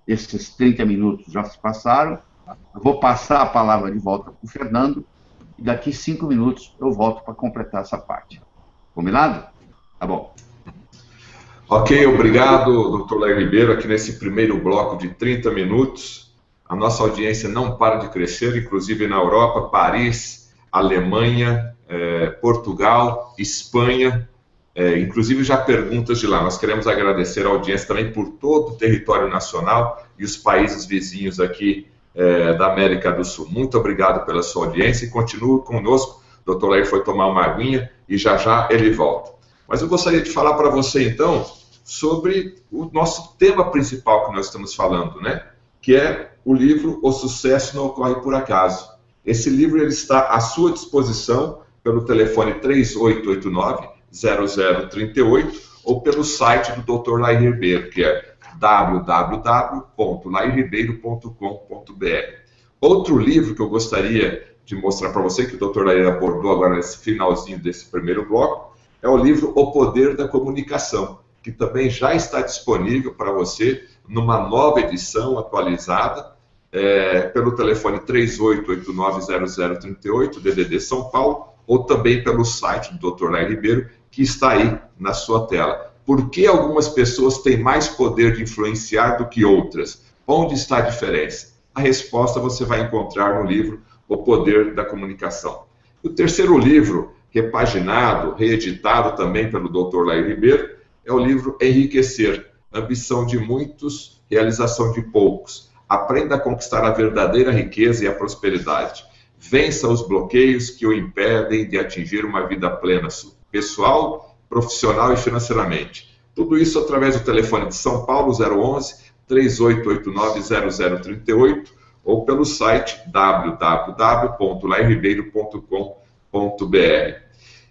Esses 30 minutos já se passaram. Eu vou passar a palavra de volta para o Fernando, e daqui 5 minutos eu volto para completar essa parte. Combinado? Tá bom. Ok, obrigado, Dr. Lair Ribeiro, aqui nesse primeiro bloco de 30 minutos. A nossa audiência não para de crescer, inclusive na Europa, Paris, Alemanha, Portugal, Espanha, inclusive já perguntas de lá. Nós queremos agradecer a audiência também por todo o território nacional e os países vizinhos aqui da América do Sul. Muito obrigado pela sua audiência e continue conosco. O Dr. Lair foi tomar uma aguinha e já já ele volta. Mas eu gostaria de falar para você, então, sobre o nosso tema principal que nós estamos falando, né? Que é o livro O Sucesso Não Ocorre Por Acaso. Esse livro ele está à sua disposição pelo telefone 3889-0038 ou pelo site do Dr. Lair Ribeiro, que é www.lairribeiro.com.br. Outro livro que eu gostaria de mostrar para você, que o Dr. Lair abordou agora nesse finalzinho desse primeiro bloco, é o livro O Poder da Comunicação, que também já está disponível para você numa nova edição atualizada, pelo telefone 3889-0038, DDD São Paulo, ou também pelo site do Dr. Lair Ribeiro, que está aí na sua tela. Por que algumas pessoas têm mais poder de influenciar do que outras? Onde está a diferença? A resposta você vai encontrar no livro O Poder da Comunicação. O terceiro livro, repaginado, reeditado também pelo Dr. Lair Ribeiro, é o livro Enriquecer, Ambição de Muitos, Realização de Poucos. Aprenda a conquistar a verdadeira riqueza e a prosperidade. Vença os bloqueios que o impedem de atingir uma vida plena, pessoal, profissional e financeiramente. Tudo isso através do telefone de São Paulo, 011-3889-0038, ou pelo site www.lairribeiro.com.br.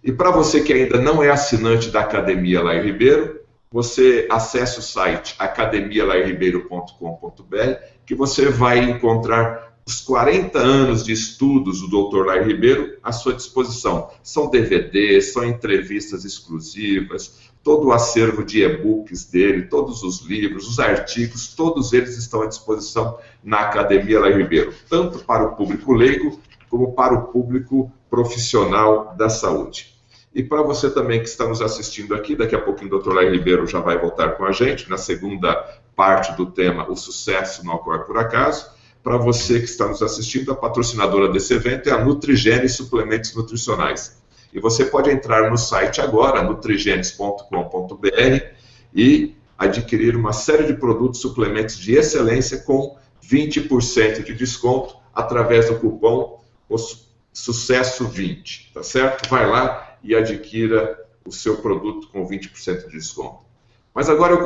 E para você que ainda não é assinante da Academia Lair Ribeiro, você acesse o site academialairribeiro.com.br, que você vai encontrar os 40 anos de estudos do Dr. Lair Ribeiro à sua disposição. São DVDs, são entrevistas exclusivas, todo o acervo de e-books dele, todos os livros, os artigos, todos eles estão à disposição na Academia Lair Ribeiro, tanto para o público leigo como para o público profissional da saúde. E para você também que está nos assistindo aqui, daqui a pouquinho o Dr. Lair Ribeiro já vai voltar com a gente na segunda parte do tema O Sucesso Não Ocorre Por Acaso. Para você que está nos assistindo, a patrocinadora desse evento é a Nutrigene Suplementos Nutricionais. E você pode entrar no site agora, nutrigenes.com.br, e adquirir uma série de produtos suplementos de excelência com 20% de desconto através do cupom Sucesso20, tá certo? Vai lá e adquira o seu produto com 20% de desconto. Mas agora eu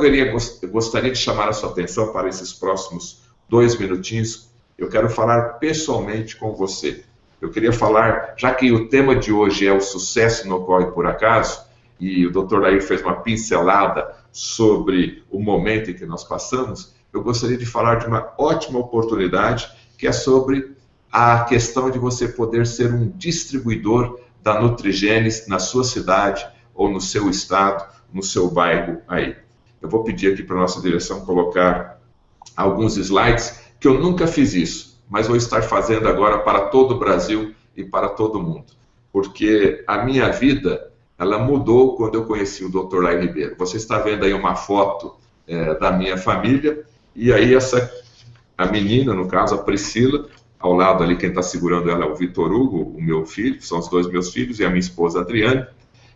gostaria de chamar a sua atenção para esses próximos 2 minutinhos. Eu quero falar pessoalmente com você. Eu queria falar, já que o tema de hoje é o sucesso não ocorre por acaso, e o Dr. Lair fez uma pincelada sobre o momento em que nós passamos, eu gostaria de falar de uma ótima oportunidade, que é sobre a questão de você poder ser um distribuidor da Nutrigenes na sua cidade, ou no seu estado, no seu bairro aí. Eu vou pedir aqui para a nossa direção colocar alguns slides, que eu nunca fiz isso, mas vou estar fazendo agora para todo o Brasil e para todo mundo. Porque a minha vida, ela mudou quando eu conheci o Dr. Lair Ribeiro. Você está vendo aí uma foto da minha família, e aí a menina, no caso, a Priscila, ao lado ali, quem está segurando ela é o Vitor Hugo, o meu filho, são os 2 meus filhos, e a minha esposa Adriane.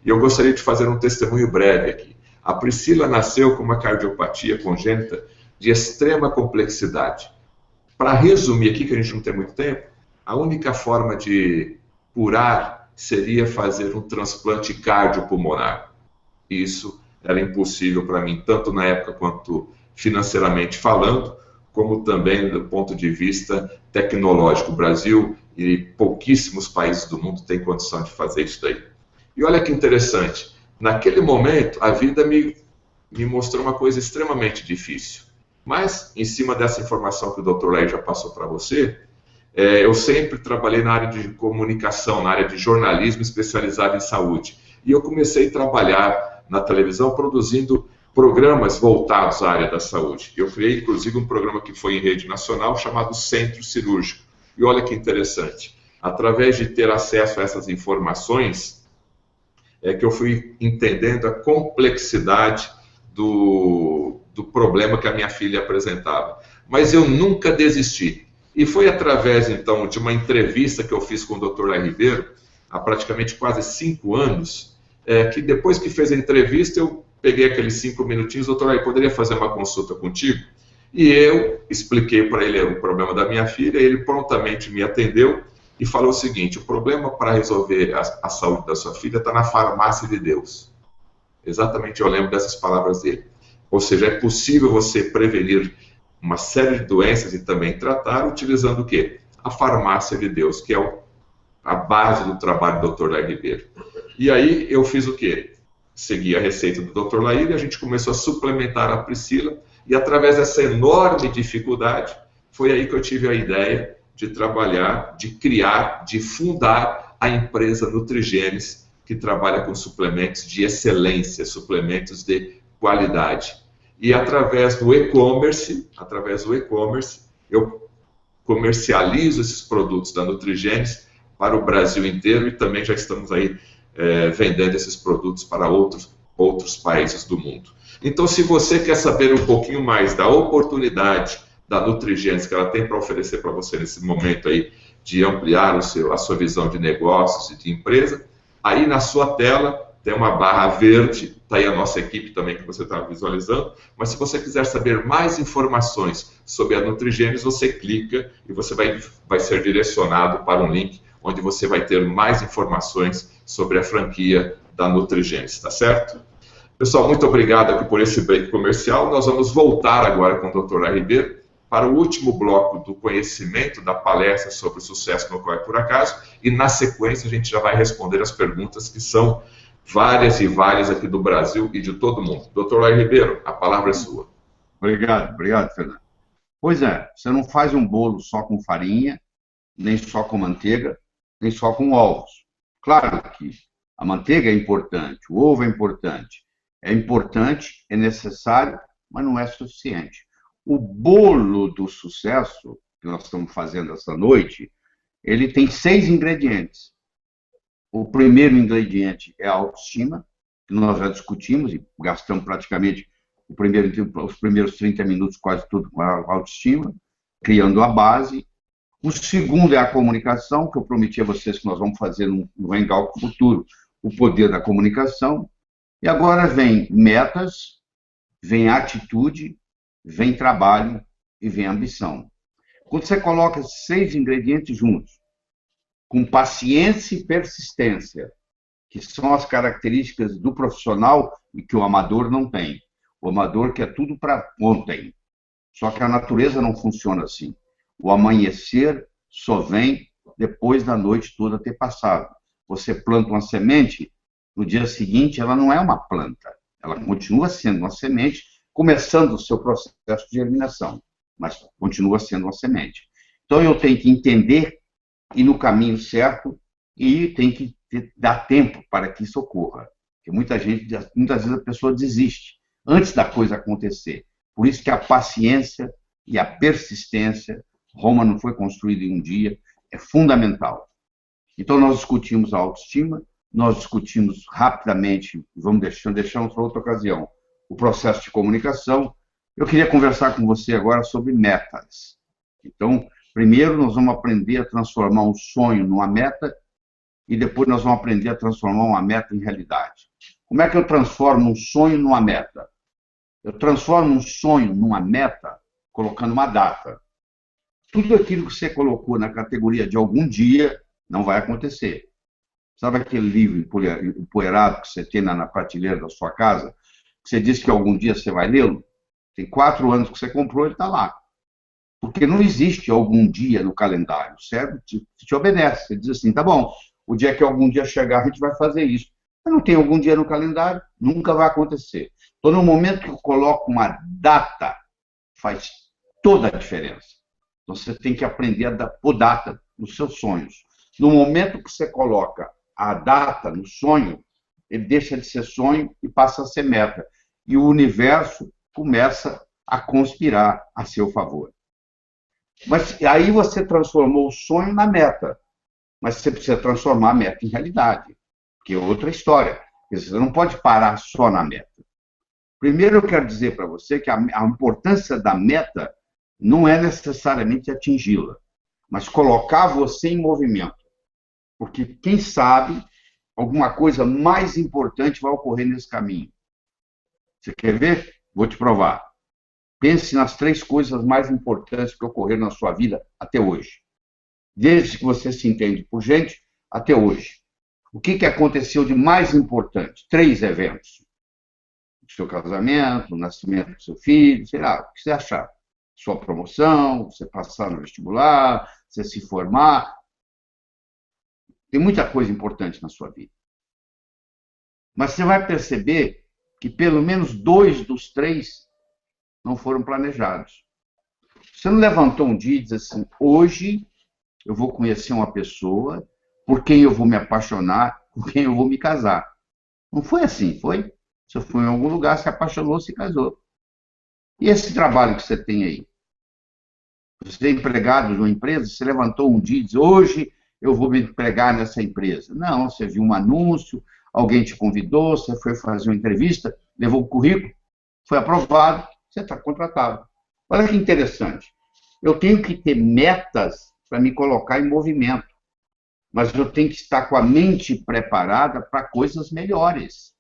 E eu gostaria de fazer um testemunho breve aqui. A Priscila nasceu com uma cardiopatia congênita de extrema complexidade. Para resumir aqui, que a gente não tem muito tempo, a única forma de curar seria fazer um transplante cardiopulmonar. Isso era impossível para mim, tanto na época quanto financeiramente falando, como também do ponto de vista tecnológico. O Brasil e pouquíssimos países do mundo têm condição de fazer isso daí. E olha que interessante, naquele momento a vida me mostrou uma coisa extremamente difícil. Mas, em cima dessa informação que o Dr. Lair já passou para você, eu sempre trabalhei na área de comunicação, na área de jornalismo especializado em saúde. E eu comecei a trabalhar na televisão produzindo programas voltados à área da saúde. Eu criei, inclusive, um programa que foi em rede nacional chamado Centro Cirúrgico. E olha que interessante, através de ter acesso a essas informações, é que eu fui entendendo a complexidade do problema que a minha filha apresentava. Mas eu nunca desisti. E foi através, então, de uma entrevista que eu fiz com o Dr. Lai Ribeiro, há praticamente quase 5 anos, que depois que fez a entrevista, eu peguei aqueles 5 minutinhos, doutor Lai, poderia fazer uma consulta contigo? E eu expliquei para ele o problema da minha filha, ele prontamente me atendeu e falou o seguinte: o problema para resolver a saúde da sua filha está na farmácia de Deus. Exatamente, eu lembro dessas palavras dele. Ou seja, é possível você prevenir uma série de doenças e também tratar utilizando o quê? A farmácia de Deus, que é a base do trabalho do Dr. Lai Ribeiro. E aí eu fiz o quê? Segui a receita do Dr. Lair e a gente começou a suplementar a Priscila, e através dessa enorme dificuldade, foi aí que eu tive a ideia de trabalhar, de criar, de fundar a empresa Nutrigenes, que trabalha com suplementos de excelência, suplementos de qualidade. E através do e-commerce, eu comercializo esses produtos da Nutrigenes para o Brasil inteiro, e também já estamos aí vendendo esses produtos para outros países do mundo. Então, se você quer saber um pouquinho mais da oportunidade da Nutrigenes que ela tem para oferecer para você nesse momento aí de ampliar a sua visão de negócios e de empresa, aí na sua tela tem uma barra verde, está aí a nossa equipe também que você está visualizando, mas se você quiser saber mais informações sobre a Nutrigenes, você clica e você vai ser direcionado para um link onde você vai ter mais informações sobre a franquia da Nutrigenes, tá certo? Pessoal, muito obrigado aqui por esse break comercial. Nós vamos voltar agora com o Dr. Lai Ribeiro para o último bloco do conhecimento da palestra sobre o sucesso no qual é por acaso, e na sequência a gente já vai responder as perguntas que são várias e várias aqui do Brasil e de todo mundo. Dr. Lai Ribeiro, a palavra é sua. Obrigado, Fernando. Pois é, você não faz um bolo só com farinha, nem só com manteiga, nem só com ovos. Claro que a manteiga é importante, o ovo é importante, é necessário, mas não é suficiente. O bolo do sucesso que nós estamos fazendo essa noite, ele tem 6 ingredientes. O primeiro ingrediente é a autoestima, que nós já discutimos e gastamos praticamente os primeiros 30 minutos quase tudo com a autoestima, criando a base. O segundo é a comunicação, que eu prometi a vocês que nós vamos fazer no Hangout futuro, o poder da comunicação. E agora vem metas, vem atitude, vem trabalho e vem ambição. Quando você coloca esses 6 ingredientes juntos, com paciência e persistência, que são as características do profissional e que o amador não tem. O amador quer tudo para ontem. Só que a natureza não funciona assim. O amanhecer só vem depois da noite toda ter passado. Você planta uma semente, no dia seguinte ela não é uma planta. Ela continua sendo uma semente, começando o seu processo de germinação, mas continua sendo uma semente. Então eu tenho que entender ir no caminho certo e tem que dar tempo para que isso ocorra. Porque muitas vezes a pessoa desiste antes da coisa acontecer. Por isso que a paciência e a persistência, Roma não foi construída em um dia, é fundamental. Então nós discutimos a autoestima, nós discutimos rapidamente, deixamos para outra ocasião, o processo de comunicação. Eu queria conversar com você agora sobre metas. Então, primeiro nós vamos aprender a transformar um sonho numa meta e depois nós vamos aprender a transformar uma meta em realidade. Como é que eu transformo um sonho numa meta? Eu transformo um sonho numa meta colocando uma data. Tudo aquilo que você colocou na categoria de algum dia não vai acontecer. Sabe aquele livro empoeirado que você tem na prateleira da sua casa? Que você disse que algum dia você vai lê-lo? Tem 4 anos que você comprou, ele está lá. Porque não existe algum dia no calendário. O cérebro te obedece. Você diz assim, tá bom, o dia que algum dia chegar, a gente vai fazer isso. Mas não tem algum dia no calendário, nunca vai acontecer. Então, no momento que eu coloco uma data, faz toda a diferença. Então, você tem que aprender a pôr data nos seus sonhos. No momento que você coloca a data no sonho, ele deixa de ser sonho e passa a ser meta. E o universo começa a conspirar a seu favor. Mas aí você transformou o sonho na meta. Mas você precisa transformar a meta em realidade, que é outra história. Quer dizer, você não pode parar só na meta. Primeiro, eu quero dizer para você que a importância da meta não é necessariamente atingi-la, mas colocar você em movimento. Porque, quem sabe, alguma coisa mais importante vai ocorrer nesse caminho. Você quer ver? Vou te provar. Pense nas 3 coisas mais importantes que ocorreram na sua vida até hoje. Desde que você se entende por gente, até hoje. O que aconteceu de mais importante? 3 eventos. O seu casamento, o nascimento do seu filho, sei lá, o que você achar. Sua promoção, você passar no vestibular, você se formar. Tem muita coisa importante na sua vida. Mas você vai perceber que pelo menos 2 dos 3 não foram planejados. Você não levantou um dia e disse assim, hoje eu vou conhecer uma pessoa por quem eu vou me apaixonar, por quem eu vou me casar. Não foi assim, foi? Você foi em algum lugar, se apaixonou, se casou. E esse trabalho que você tem aí? Você é empregado numa empresa, você levantou um dia e disse, hoje eu vou me empregar nessa empresa. Não, você viu um anúncio, alguém te convidou, você foi fazer uma entrevista, levou o currículo, foi aprovado, você está contratado. Olha que interessante. Eu tenho que ter metas para me colocar em movimento, mas eu tenho que estar com a mente preparada para coisas melhores.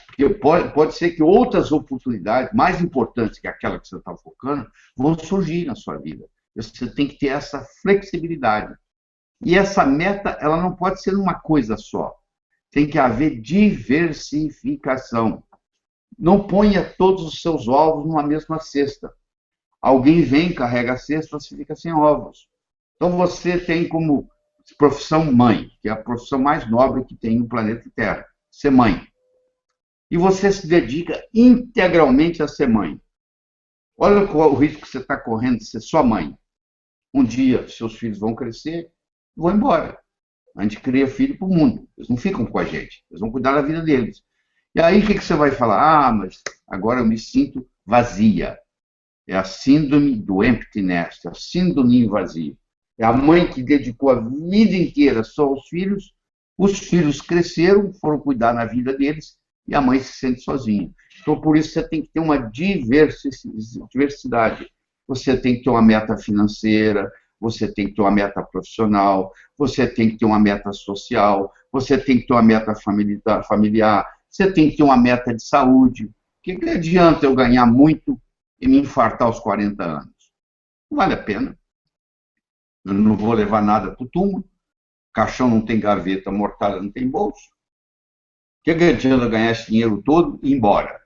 Porque pode ser que outras oportunidades, mais importantes que aquela que você está focando, vão surgir na sua vida. Você tem que ter essa flexibilidade. E essa meta, ela não pode ser uma coisa só. Tem que haver diversificação. Não ponha todos os seus ovos numa mesma cesta. Alguém vem, carrega a cesta, você fica sem ovos. Então você tem como profissão mãe, que é a profissão mais nobre que tem no planeta Terra, ser mãe. E você se dedica integralmente a ser mãe. Olha qual o risco que você está correndo de ser só mãe. Um dia, seus filhos vão crescer e vão embora. A gente cria filho para o mundo. Eles não ficam com a gente. Eles vão cuidar da vida deles. E aí, o que você vai falar? Ah, mas agora eu me sinto vazia. É a síndrome do empty nest, é a síndrome do ninho vazio. É a mãe que dedicou a vida inteira só aos filhos, os filhos cresceram, foram cuidar na vida deles, e a mãe se sente sozinha. Então, por isso, você tem que ter uma diversidade. Você tem que ter uma meta financeira, você tem que ter uma meta profissional, você tem que ter uma meta social, você tem que ter uma meta familiar, você tem que ter uma meta de saúde. O que adianta eu ganhar muito e me infartar aos 40 anos? Não vale a pena. Eu não vou levar nada para o túmulo, caixão não tem gaveta, mortalha não tem bolso. O que adianta ganhar esse dinheiro todo e ir embora?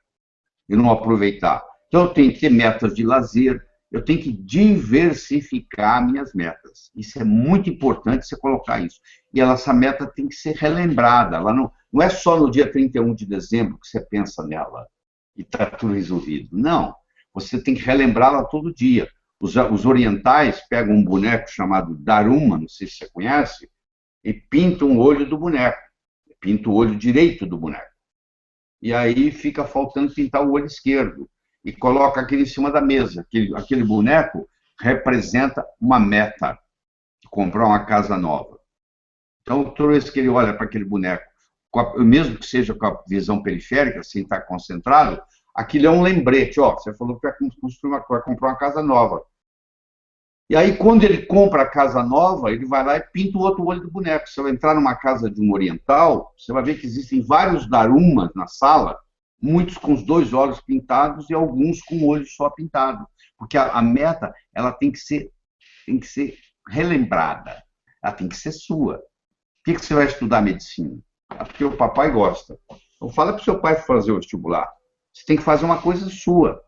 E não aproveitar. Então, eu tenho que ter metas de lazer, eu tenho que diversificar minhas metas. Isso é muito importante você colocar isso. E essa meta tem que ser relembrada. Ela não é só no dia 31 de dezembro que você pensa nela e está tudo resolvido. Não. Você tem que relembrá-la todo dia. Os orientais pegam um boneco chamado Daruma, não sei se você conhece, e pintam o olho do boneco. Pinta o olho direito do boneco. E aí fica faltando pintar o olho esquerdo. E coloca aquele em cima da mesa. Aquele boneco representa uma meta, comprar uma casa nova. Então, toda vez que ele olha para aquele boneco, mesmo que seja com a visão periférica, sem estar concentrado, aquilo é um lembrete. Ó, você falou que vai comprar uma casa nova. E aí, quando ele compra a casa nova, ele vai lá e pinta o outro olho do boneco. Se eu entrar numa casa de um oriental, você vai ver que existem vários darumas na sala, muitos com os 2 olhos pintados e alguns com o olho só pintado. Porque a meta, ela tem que ser relembrada. Ela tem que ser sua. Por que você vai estudar medicina? Porque o papai gosta. Então, fala para o seu pai fazer o vestibular. Você tem que fazer uma coisa sua.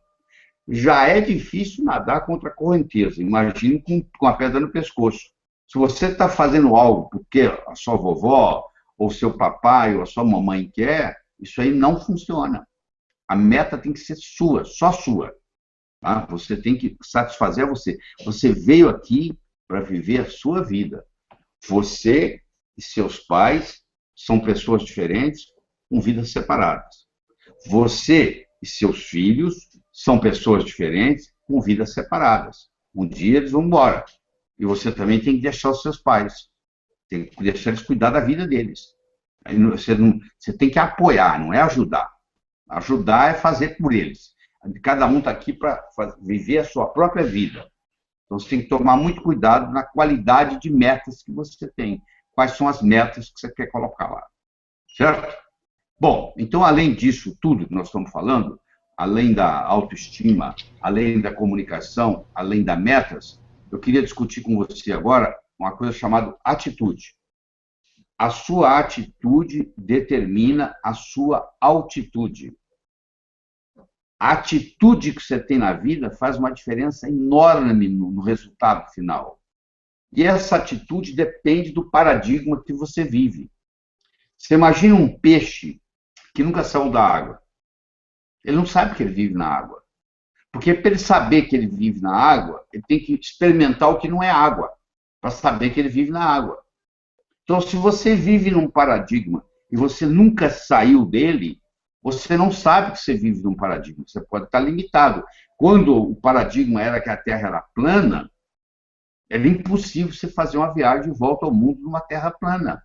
Já é difícil nadar contra a correnteza. Imagine com a pedra no pescoço. Se você está fazendo algo porque a sua vovó, ou seu papai, ou a sua mamãe quer, isso aí não funciona. A meta tem que ser sua, só sua. Tá? Você tem que satisfazer você. Você veio aqui para viver a sua vida. Você e seus pais são pessoas diferentes, com vidas separadas. Você e seus filhos são pessoas diferentes, com vidas separadas. Um dia eles vão embora. E você também tem que deixar os seus pais. Tem que deixar eles cuidar da vida deles. Você tem que apoiar, não é ajudar. Ajudar é fazer por eles. Cada um está aqui para viver a sua própria vida. Então, você tem que tomar muito cuidado na qualidade de metas que você tem. Quais são as metas que você quer colocar lá. Certo? Bom, então, além disso tudo que nós estamos falando, além da autoestima, além da comunicação, além das metas, eu queria discutir com você agora uma coisa chamada atitude. A sua atitude determina a sua altitude. A atitude que você tem na vida faz uma diferença enorme no resultado final. E essa atitude depende do paradigma que você vive. Você imagina um peixe que nunca saiu da água. Ele não sabe que ele vive na água. Porque para ele saber que ele vive na água, ele tem que experimentar o que não é água, para saber que ele vive na água. Então, se você vive num paradigma e você nunca saiu dele, você não sabe que você vive num paradigma. Você pode estar limitado. Quando o paradigma era que a Terra era plana, era impossível você fazer uma viagem de volta ao mundo numa Terra plana.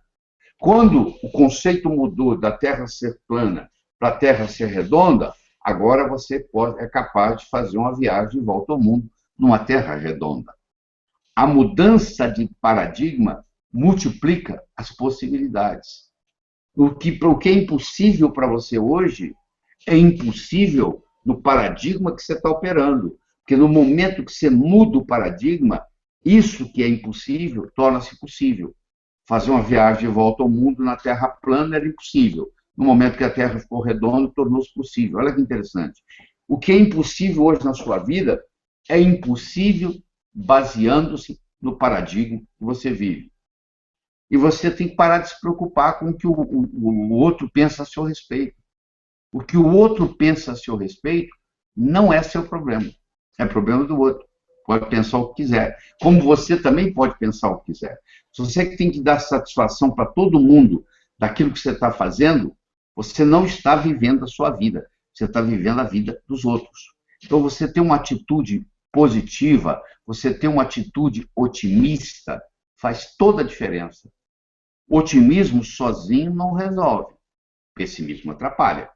Quando o conceito mudou da Terra ser plana para a Terra ser redonda, agora você é capaz de fazer uma viagem de volta ao mundo numa Terra redonda. A mudança de paradigma multiplica as possibilidades. O que é impossível para você hoje é impossível no paradigma que você está operando. Porque no momento que você muda o paradigma, isso que é impossível torna-se possível. Fazer uma viagem de volta ao mundo na Terra plana era impossível. No momento que a Terra ficou redonda, tornou-se possível. Olha que interessante. O que é impossível hoje na sua vida é impossível baseando-se no paradigma que você vive. E você tem que parar de se preocupar com o que o outro pensa a seu respeito. O que o outro pensa a seu respeito não é seu problema. É problema do outro. Pode pensar o que quiser. Como você também pode pensar o que quiser. Se você tem que dar satisfação para todo mundo daquilo que você está fazendo, você não está vivendo a sua vida. Você está vivendo a vida dos outros. Então, você tem uma atitude positiva, você tem uma atitude otimista, faz toda a diferença. Otimismo sozinho não resolve. Pessimismo atrapalha.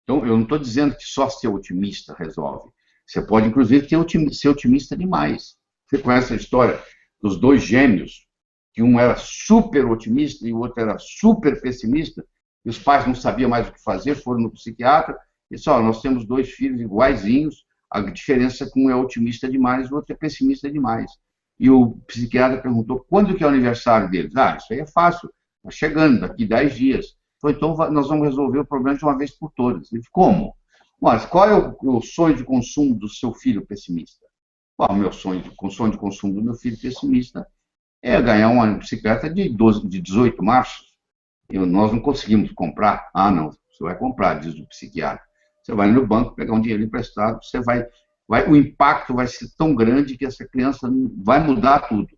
Então, eu não estou dizendo que só ser otimista resolve. Você pode, inclusive, ser otimista demais. Você conhece a história dos dois gêmeos, que um era super otimista e o outro era super pessimista, e os pais não sabiam mais o que fazer, foram no psiquiatra e disseram, nós temos dois filhos iguaizinhos, a diferença é que um é otimista demais e o outro é pessimista demais. E o psiquiatra perguntou, quando que é o aniversário deles? Ah, isso aí é fácil, está chegando, daqui 10 dias. Então, nós vamos resolver o problema de uma vez por todas. Ele disse, como? Mas qual é o sonho de consumo do seu filho pessimista? O meu sonho de consumo do meu filho pessimista é ganhar uma bicicleta de 18 marchas. Nós não conseguimos comprar. Ah, não, você vai comprar, diz o psiquiatra. Você vai no banco pegar um dinheiro emprestado, o impacto vai ser tão grande que essa criança vai mudar tudo.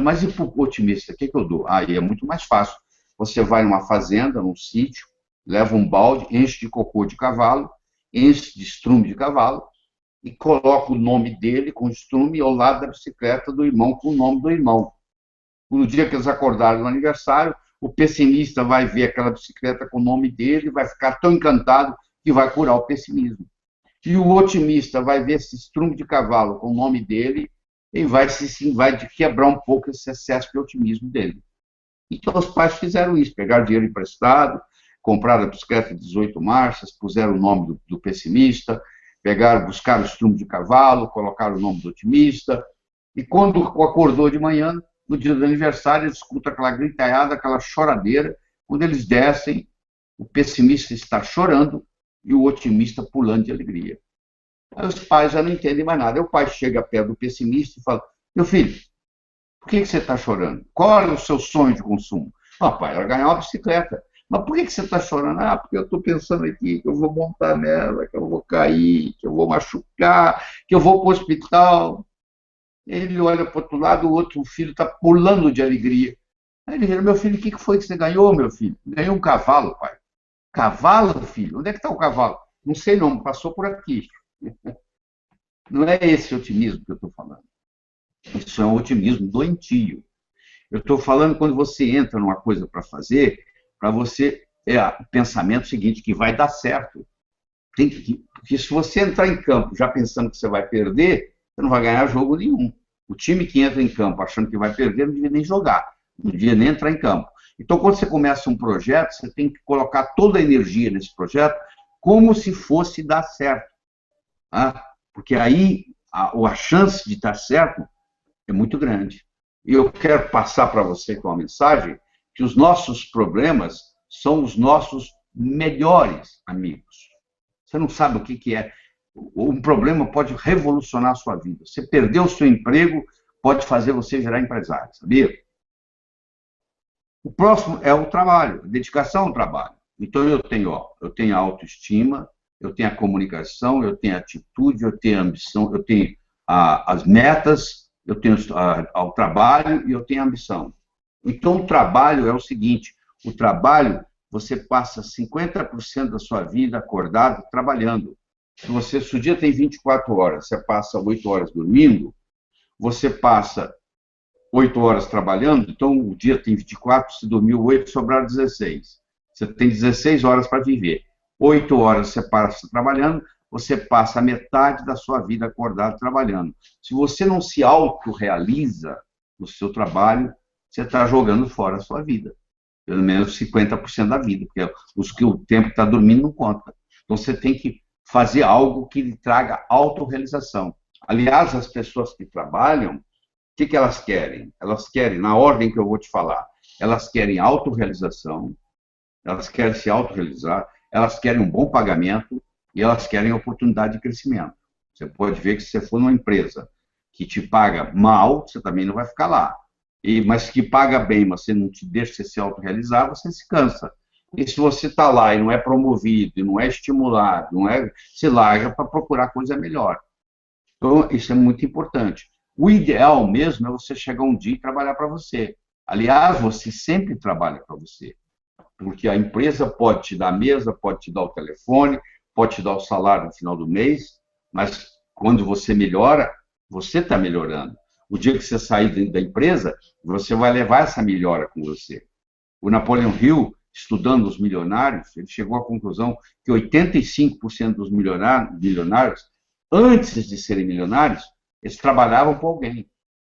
Mas e para o otimista, o que eu dou? Aí é muito mais fácil. Você vai numa fazenda, num sítio, leva um balde, enche de cocô de cavalo, enche de estrume de cavalo, e coloca o nome dele com o estrume ao lado da bicicleta do irmão com o nome do irmão. No dia que eles acordarem no aniversário, o pessimista vai ver aquela bicicleta com o nome dele, vai ficar tão encantado que vai curar o pessimismo. E o otimista vai ver esse estrume de cavalo com o nome dele e vai quebrar um pouco esse excesso de otimismo dele. Então, os pais fizeram isso, pegaram dinheiro emprestado, compraram a bicicleta de 18 marchas, puseram o nome do pessimista, buscaram o estrume de cavalo, colocaram o nome do otimista, e quando acordou de manhã, no dia do aniversário, eles escutam aquela gritalhada, aquela choradeira, quando eles descem, o pessimista está chorando e o otimista pulando de alegria. Aí os pais já não entendem mais nada. Aí o pai chega perto do pessimista e fala, meu filho, por que você está chorando? Qual é o seu sonho de consumo? Pai, era ganhar uma bicicleta. Mas por que você está chorando? Porque eu estou pensando aqui que eu vou montar nela, que eu vou cair, que eu vou machucar, que eu vou para o hospital. Ele olha para o outro lado, o outro filho está pulando de alegria. Aí ele vira, meu filho, o que foi que você ganhou, meu filho? Ganhei um cavalo, pai. Cavalo, filho? Onde é que está o cavalo? Não sei não, passou por aqui. Não é esse otimismo que eu estou falando. Isso é um otimismo doentio. Eu estou falando quando você entra numa coisa para fazer para você o pensamento seguinte, que vai dar certo. Porque se você entrar em campo já pensando que você vai perder, você não vai ganhar jogo nenhum. O time que entra em campo achando que vai perder não devia nem jogar, não devia nem entrar em campo. Então, quando você começa um projeto, você tem que colocar toda a energia nesse projeto como se fosse dar certo. Tá? Porque aí a chance de dar certo é muito grande. E eu quero passar para você com uma mensagem que os nossos problemas são os nossos melhores amigos. Você não sabe o que é. Um problema pode revolucionar a sua vida. Você perdeu o seu emprego, pode fazer você virar empresário, sabia? O próximo é o trabalho, a dedicação ao trabalho. Então eu tenho a autoestima, eu tenho a comunicação, eu tenho a atitude, eu tenho a ambição, eu tenho as metas, eu tenho ao trabalho e eu tenho a ambição. Então o trabalho é o seguinte, o trabalho, você passa 50% da sua vida acordado trabalhando. Se o dia tem 24 horas, você passa 8 horas dormindo, você passa 8 horas trabalhando, então o dia tem 24, se dormiu 8, sobraram 16. Você tem 16 horas para viver. 8 horas você passa trabalhando, você passa a metade da sua vida acordado trabalhando. Se você não se autorrealiza no seu trabalho, você está jogando fora a sua vida. Pelo menos 50% da vida, porque o tempo que está dormindo não conta. Então você tem que fazer algo que lhe traga autorrealização. Aliás, as pessoas que trabalham, o que elas querem? Elas querem, na ordem que eu vou te falar, elas querem autorrealização, elas querem se autorrealizar, elas querem um bom pagamento e elas querem oportunidade de crescimento. Você pode ver que se você for numa empresa que te paga mal, você também não vai ficar lá. Mas que paga bem, mas você não te deixa você se autorrealizar, você se cansa. E se você está lá e não é promovido, e não é estimulado, se larga para procurar coisa melhor. Então, isso é muito importante. O ideal mesmo é você chegar um dia e trabalhar para você. Aliás, você sempre trabalha para você. Porque a empresa pode te dar a mesa, pode te dar o telefone, pode te dar o salário no final do mês, mas quando você melhora, você está melhorando. O dia que você sair da empresa, você vai levar essa melhora com você. O Napoleon Hill, estudando os milionários, ele chegou à conclusão que 85% dos milionários, antes de serem milionários, eles trabalhavam com alguém.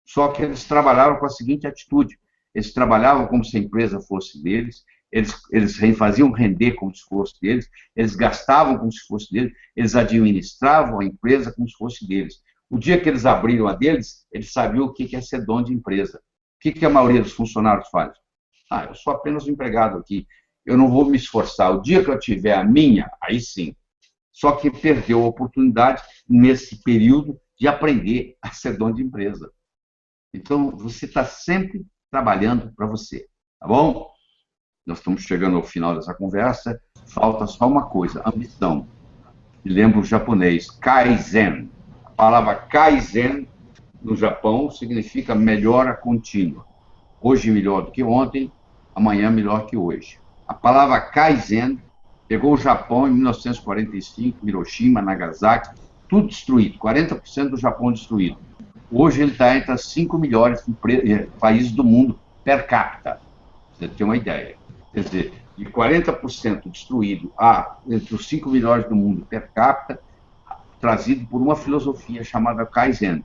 Só que eles trabalhavam com a seguinte atitude: eles trabalhavam como se a empresa fosse deles, eles faziam render como se fosse deles, eles gastavam como se fosse deles, eles administravam a empresa como se fosse deles. O dia que eles abriram a deles, eles sabiam o que é ser dono de empresa. O que a maioria dos funcionários faz? Eu sou apenas um empregado aqui, eu não vou me esforçar. O dia que eu tiver a minha, aí sim. Só que perdeu a oportunidade, nesse período, de aprender a ser dono de empresa. Então, você está sempre trabalhando para você, tá bom? Nós estamos chegando ao final dessa conversa, falta só uma coisa, ambição. E lembra o japonês, Kaizen. A palavra Kaizen, no Japão, significa melhora contínua. Hoje melhor do que ontem, amanhã melhor que hoje. A palavra Kaizen pegou o Japão em 1945, Hiroshima, Nagasaki, tudo destruído, 40% do Japão destruído. Hoje ele está entre as 5 melhores países do mundo per capita. Você tem uma ideia. Quer dizer, de 40% destruído entre os 5 melhores do mundo per capita, trazido por uma filosofia chamada Kaizen.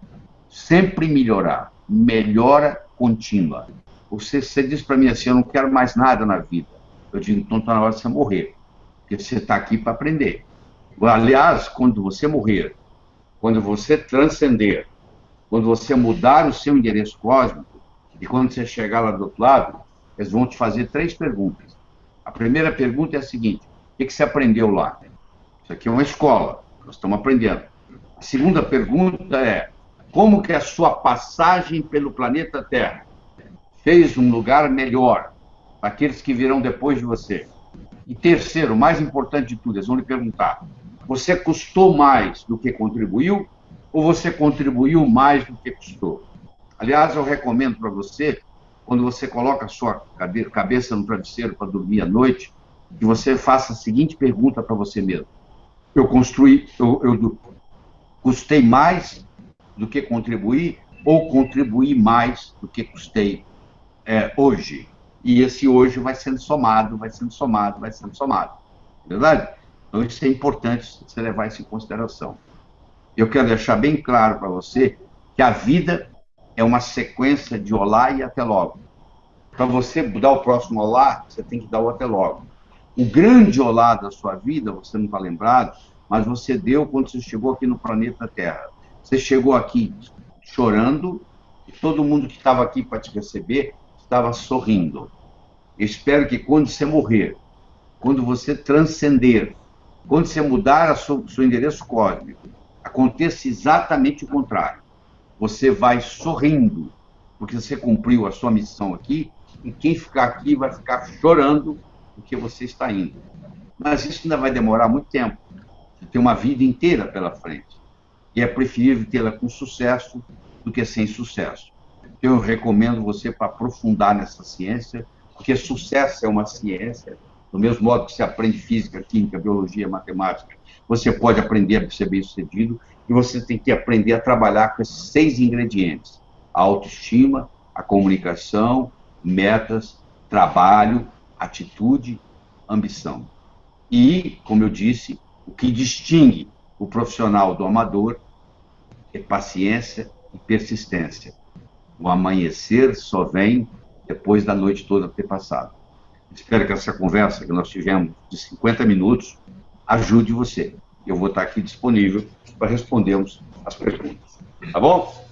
Sempre melhorar, melhora contínua. Você diz para mim assim, eu não quero mais nada na vida. Eu digo, então está na hora de você morrer. Porque você está aqui para aprender. Aliás, quando você morrer, quando você transcender, quando você mudar o seu endereço cósmico, e quando você chegar lá do outro lado, eles vão te fazer 3 perguntas. A primeira pergunta é a seguinte: o que você aprendeu lá? Isso aqui é uma escola, nós estamos aprendendo. A segunda pergunta é: como que a sua passagem pelo planeta Terra fez um lugar melhor para aqueles que virão depois de você? E terceiro, mais importante de tudo, eles vão lhe perguntar: você custou mais do que contribuiu ou você contribuiu mais do que custou? Aliás, eu recomendo para você, quando você coloca a sua cabeça no travesseiro para dormir à noite, que você faça a seguinte pergunta para você mesmo: eu custei mais do que contribuí ou contribuí mais do que custei hoje? E esse hoje vai sendo somado, vai sendo somado, vai sendo somado. Verdade? Então, isso é importante você levar isso em consideração. Eu quero deixar bem claro para você que a vida é uma sequência de olá e até logo. Para você dar o próximo olá, você tem que dar o até logo. O grande olá da sua vida, você não está lembrado, mas você deu quando você chegou aqui no planeta Terra. Você chegou aqui chorando e todo mundo que estava aqui para te receber estava sorrindo. Eu espero que quando você morrer, quando você transcender, quando você mudar seu endereço cósmico, aconteça exatamente o contrário. Você vai sorrindo, porque você cumpriu a sua missão aqui, e quem ficar aqui vai ficar chorando porque você está indo. Mas isso ainda vai demorar muito tempo. Você tem uma vida inteira pela frente. E é preferível tê-la com sucesso do que sem sucesso. Eu recomendo você para aprofundar nessa ciência, porque sucesso é uma ciência, do mesmo modo que você aprende física, química, biologia, matemática, você pode aprender a ser bem-sucedido, e você tem que aprender a trabalhar com esses 6 ingredientes: a autoestima, a comunicação, metas, trabalho, atitude, ambição. E, como eu disse, o que distingue o profissional do amador é paciência e persistência. O amanhecer só vem depois da noite toda ter passado. Espero que essa conversa que nós tivemos de 50 minutos ajude você. Eu vou estar aqui disponível para respondermos as perguntas. Tá bom?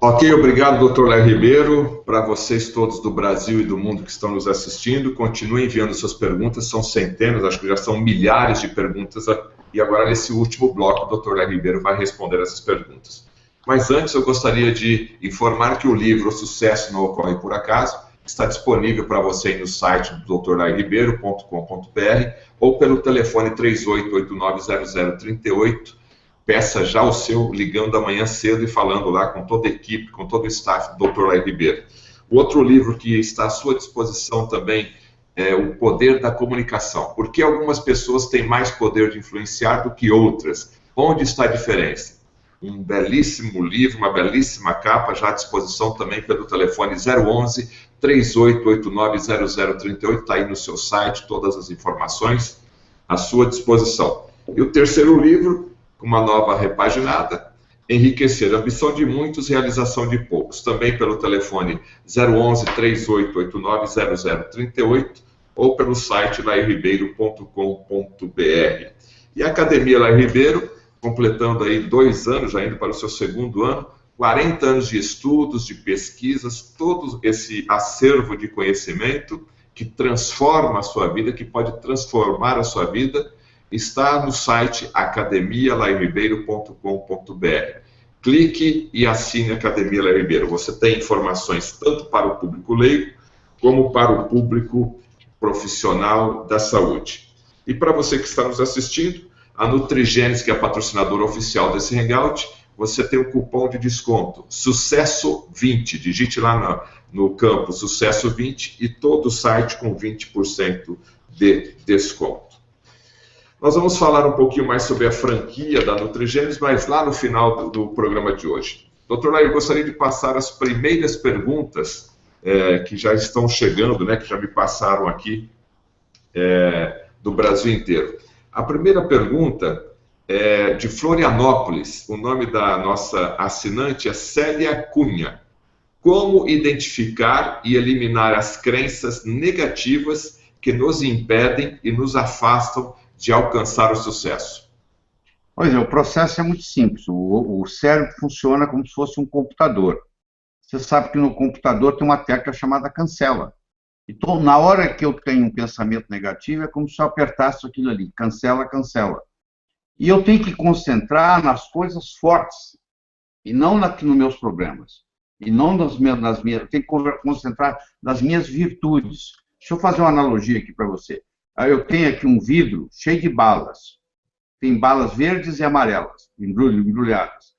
Ok, obrigado, Dr. Léo Ribeiro. Para vocês todos do Brasil e do mundo que estão nos assistindo, continuem enviando suas perguntas, são centenas, acho que já são milhares de perguntas, e agora nesse último bloco o Dr. Léo Ribeiro vai responder essas perguntas. Mas antes eu gostaria de informar que o livro O Sucesso Não Ocorre Por Acaso está disponível para você no site do drlairibeiro.com.br ou pelo telefone 38890038. Peça já o seu, ligando amanhã cedo e falando lá com toda a equipe, com todo o staff do Dr. Léo Ribeiro. O outro livro que está à sua disposição também é O Poder da Comunicação. Por que algumas pessoas têm mais poder de influenciar do que outras? Onde está a diferença? Um belíssimo livro, uma belíssima capa, já à disposição também pelo telefone 011 38890038, está aí no seu site, todas as informações à sua disposição. E o terceiro livro, com uma nova repaginada, Enriquecer, Ambição de Muitos, Realização de Poucos, também pelo telefone 011 38890038 ou pelo site lairibeiro.com.br. E a Academia Léo Ribeiro, completando aí 2 anos, já indo para o seu 2º ano, 40 anos de estudos, de pesquisas, todo esse acervo de conhecimento que transforma a sua vida, que pode transformar a sua vida, está no site academialairibeiro.com.br. Clique e assine a Academia Léo Ribeiro. Você tem informações tanto para o público leigo, como para o público profissional da saúde. E para você que está nos assistindo, a Nutrigênis, que é a patrocinadora oficial desse Hangout, você tem um cupom de desconto, Sucesso20. Digite lá no campo Sucesso20 e todo o site com 20% de desconto. Nós vamos falar um pouquinho mais sobre a franquia da Nutrigênis, mas lá no final do programa de hoje. Dr. Léo, eu gostaria de passar as primeiras perguntas que já estão chegando, né, que já me passaram aqui do Brasil inteiro. A primeira pergunta é de Florianópolis. O nome da nossa assinante é Célia Cunha. Como identificar e eliminar as crenças negativas que nos impedem e nos afastam de alcançar o sucesso? Pois é, o processo é muito simples. O cérebro funciona como se fosse um computador. Você sabe que no computador tem uma tecla chamada cancela. Então, na hora que eu tenho um pensamento negativo, é como se eu apertasse aquilo ali, cancela, cancela. E eu tenho que concentrar nas coisas fortes, e não nos meus problemas. E não nas minhas, eu tenho que concentrar nas minhas virtudes. Deixa eu fazer uma analogia aqui para você. Eu tenho aqui um vidro cheio de balas. Tem balas verdes e amarelas, embrulhadas.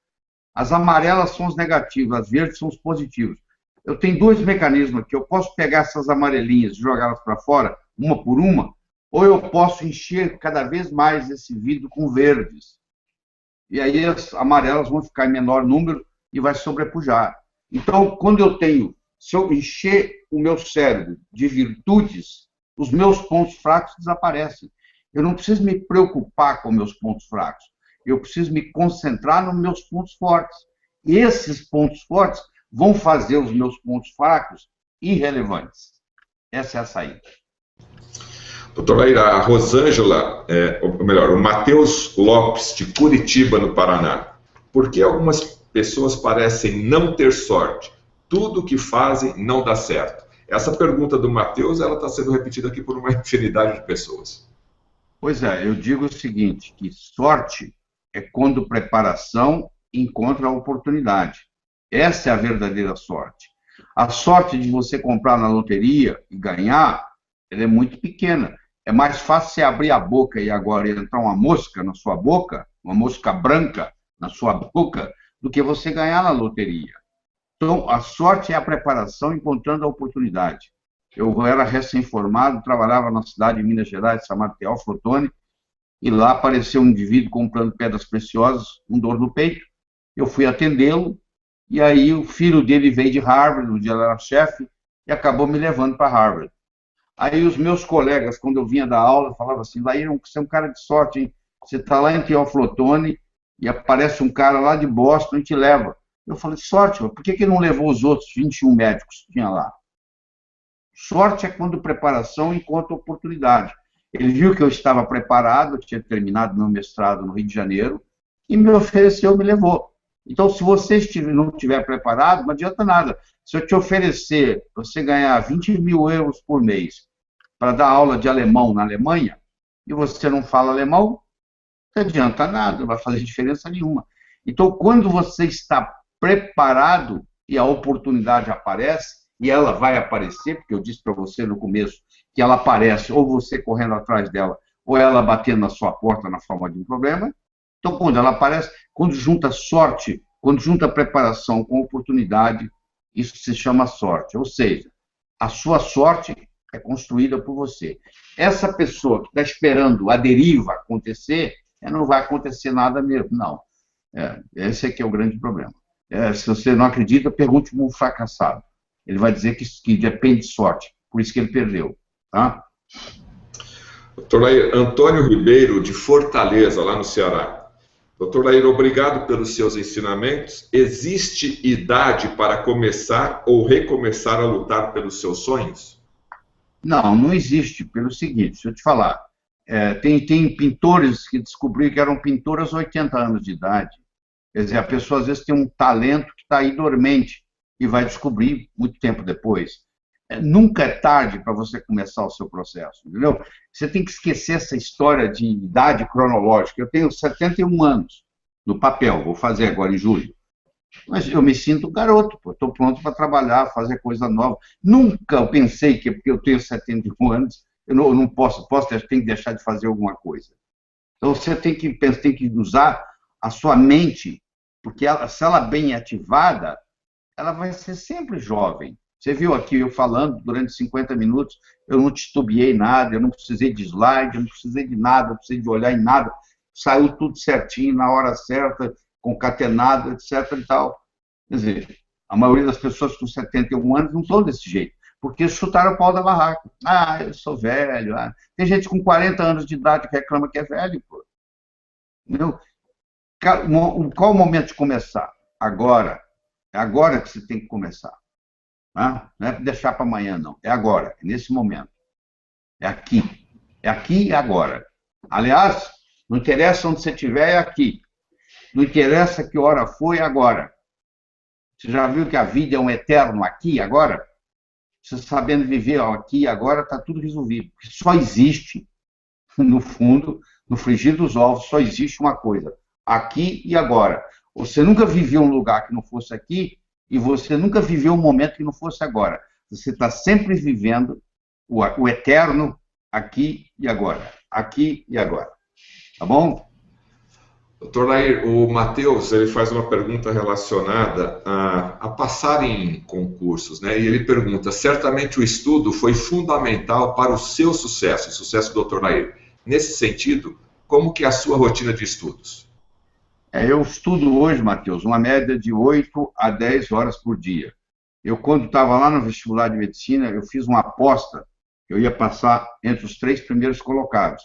As amarelas são os negativos, as verdes são os positivos. Eu tenho 2 mecanismos aqui. Eu posso pegar essas amarelinhas e jogá-las para fora, uma por uma, ou eu posso encher cada vez mais esse vidro com verdes. E aí as amarelas vão ficar em menor número e vai sobrepujar. Então, quando eu tenho Se eu encher o meu cérebro de virtudes, os meus pontos fracos desaparecem. Eu não preciso me preocupar com meus pontos fracos. Eu preciso me concentrar nos meus pontos fortes. E esses pontos fortes vão fazer os meus pontos fracos irrelevantes. Essa é a saída. Doutor Laíra, a Rosângela, ou melhor, o Matheus Lopes, de Curitiba, no Paraná. Por que algumas pessoas parecem não ter sorte? Tudo que fazem não dá certo. Essa pergunta do Matheus, ela está sendo repetida aqui por uma infinidade de pessoas. Pois é, eu digo o seguinte, que sorte é quando preparação encontra a oportunidade. Essa é a verdadeira sorte. A sorte de você comprar na loteria e ganhar, ela é muito pequena. É mais fácil você abrir a boca e agora entrar uma mosca na sua boca, uma mosca branca na sua boca, do que você ganhar na loteria. Então, a sorte é a preparação encontrando a oportunidade. Eu era recém-formado, trabalhava na cidade de Minas Gerais, chamada Teófilo Otoni, e lá apareceu um indivíduo comprando pedras preciosas, com dor no peito. Eu fui atendê-lo, e aí o filho dele veio de Harvard, onde ele era chefe, e acabou me levando para Harvard. Aí os meus colegas, quando eu vinha da aula, falavam assim, Laíra, você é um cara de sorte, hein? Você está lá em Teófilo Otoni, e aparece um cara lá de Boston e te leva. Eu falei, sorte, por que não levou os outros 21 médicos que tinha lá? Sorte é quando preparação encontra oportunidade. Ele viu que eu estava preparado, eu tinha terminado meu mestrado no Rio de Janeiro, e me ofereceu, me levou. Então, se você não estiver preparado, não adianta nada. Se eu te oferecer você ganhar 20 mil euros por mês para dar aula de alemão na Alemanha, e você não fala alemão, não adianta nada, não vai fazer diferença nenhuma. Então, quando você está preparado e a oportunidade aparece, e ela vai aparecer, porque eu disse para você no começo que ela aparece, ou você correndo atrás dela, ou ela batendo na sua porta na forma de um problema. Então, quando ela aparece, quando junta sorte, quando junta preparação com oportunidade, isso se chama sorte. Ou seja, a sua sorte é construída por você. Essa pessoa que está esperando a deriva acontecer, não vai acontecer nada mesmo, não. Esse aqui é o grande problema. Se você não acredita, pergunte para um fracassado. Ele vai dizer que depende de sorte, por isso que ele perdeu. Tá? Doutor Laíra, Antônio Ribeiro, de Fortaleza, lá no Ceará. Doutor Laíra, obrigado pelos seus ensinamentos. Existe idade para começar ou recomeçar a lutar pelos seus sonhos? Não, não existe. Pelo seguinte, deixa eu te falar. Tem pintores que descobriram que eram pintores aos 80 anos de idade. Quer dizer, a pessoa às vezes tem um talento que está aí dormente e vai descobrir muito tempo depois. Nunca é tarde para você começar o seu processo, entendeu? Você tem que esquecer essa história de idade cronológica. Eu tenho 71 anos no papel, vou fazer agora em julho. Mas eu me sinto garoto, estou pronto para trabalhar, fazer coisa nova. Nunca pensei que porque eu tenho 71 anos, eu não posso, tenho que deixar de fazer alguma coisa. Então você tem que usar a sua mente, porque se ela bem ativada, ela vai ser sempre jovem. Você viu aqui eu falando durante 50 minutos, eu não titubeei nada, eu não precisei de slide, eu não precisei de nada, não precisei de olhar em nada, saiu tudo certinho, na hora certa, concatenado, etc. e tal. Quer dizer, a maioria das pessoas com 71 anos não estão desse jeito, porque chutaram o pau da barraca. Ah, eu sou velho. Ah. Tem gente com 40 anos de idade que reclama que é velho. Pô. Entendeu? Qual o momento de começar? Agora. É agora que você tem que começar. Não é deixar para amanhã, não. É agora, é nesse momento. É aqui. É aqui e agora. Aliás, não interessa onde você estiver, é aqui. Não interessa que hora foi, é agora. Você já viu que a vida é um eterno aqui e agora? Você sabendo viver aqui e agora, está tudo resolvido. Porque só existe, no fundo, no frigir dos ovos, só existe uma coisa. Aqui e agora. Você nunca viveu um lugar que não fosse aqui e você nunca viveu um momento que não fosse agora. Você está sempre vivendo o eterno aqui e agora. Aqui e agora. Tá bom? Doutor Laíra, o Matheus ele faz uma pergunta relacionada a passar em concursos, né? E ele pergunta, certamente o estudo foi fundamental para o seu sucesso, o sucesso do Dr. Laíra. Nesse sentido, como que é a sua rotina de estudos? Eu estudo hoje, Matheus, uma média de 8 a 10 horas por dia. Eu, quando estava lá no vestibular de medicina, eu fiz uma aposta que eu ia passar entre os 3 primeiros colocados.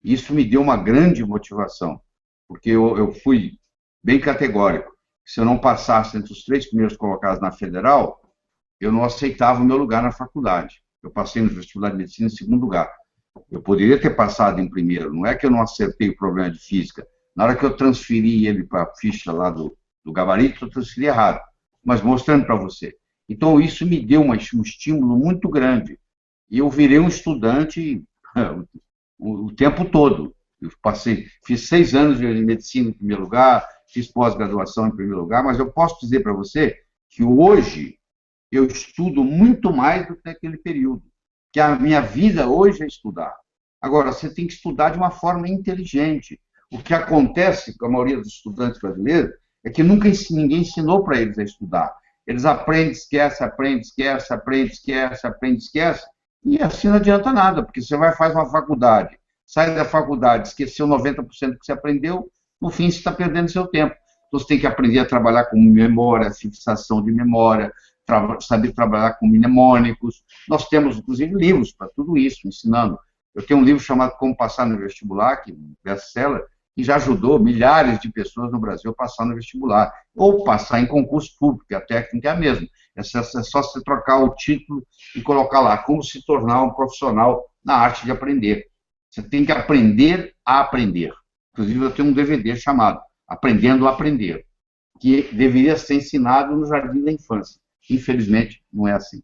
Isso me deu uma grande motivação, porque eu fui bem categórico. Se eu não passasse entre os 3 primeiros colocados na federal, eu não aceitava o meu lugar na faculdade. Eu passei no vestibular de medicina em segundo lugar. Eu poderia ter passado em primeiro, não é que eu não acertei o problema de física. Na hora que eu transferi ele para a ficha lá do gabarito, eu transferi errado, mas mostrando para você. Então, isso me deu um estímulo muito grande. E eu virei um estudante o tempo todo. Eu fiz 6 anos de medicina em primeiro lugar, fiz pós-graduação em primeiro lugar, mas eu posso dizer para você que hoje eu estudo muito mais do que naquele período, que a minha vida hoje é estudar. Agora, você tem que estudar de uma forma inteligente. O que acontece com a maioria dos estudantes brasileiros é que nunca ninguém ensinou para eles a estudar. Eles aprendem, esquece, aprende, esquece, aprende, esquece, aprende, esquece, e assim não adianta nada, porque você vai fazer uma faculdade, sai da faculdade, esqueceu 90% do que você aprendeu, no fim você está perdendo seu tempo. Então você tem que aprender a trabalhar com memória, fixação de memória, saber trabalhar com mnemônicos. Nós temos, inclusive, livros para tudo isso, ensinando. Eu tenho um livro chamado Como Passar no Vestibular, que é um best-seller, que já ajudou milhares de pessoas no Brasil a passar no vestibular, ou passar em concurso público, que a técnica é a mesma. É só você trocar o título e colocar lá, como se tornar um profissional na arte de aprender. Você tem que aprender a aprender. Inclusive, eu tenho um DVD chamado Aprendendo a Aprender, que deveria ser ensinado no jardim da infância. Infelizmente, não é assim.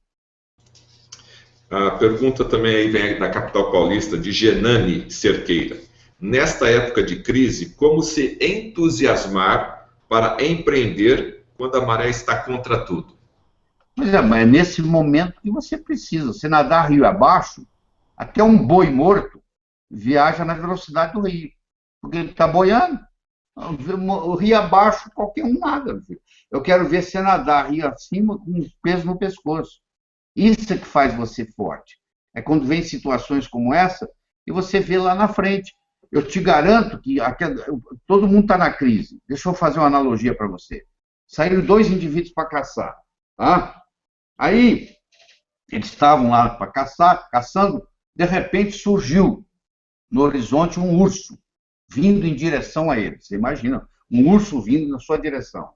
A pergunta também aí vem da capital paulista, de Genani Cerqueira. Nesta época de crise, como se entusiasmar para empreender quando a maré está contra tudo? Mas é nesse momento que você precisa. Você nadar rio abaixo, até um boi morto viaja na velocidade do rio, porque ele está boiando. O rio abaixo, qualquer um nada. Eu quero ver você nadar rio acima com um peso no pescoço. Isso é que faz você forte. É quando vem situações como essa e você vê lá na frente. Eu te garanto que todo mundo está na crise. Deixa eu fazer uma analogia para você. Saíram 2 indivíduos para caçar. Tá? Aí, eles estavam lá para caçar, caçando, de repente surgiu no horizonte um urso vindo em direção a eles. Você imagina, um urso vindo na sua direção.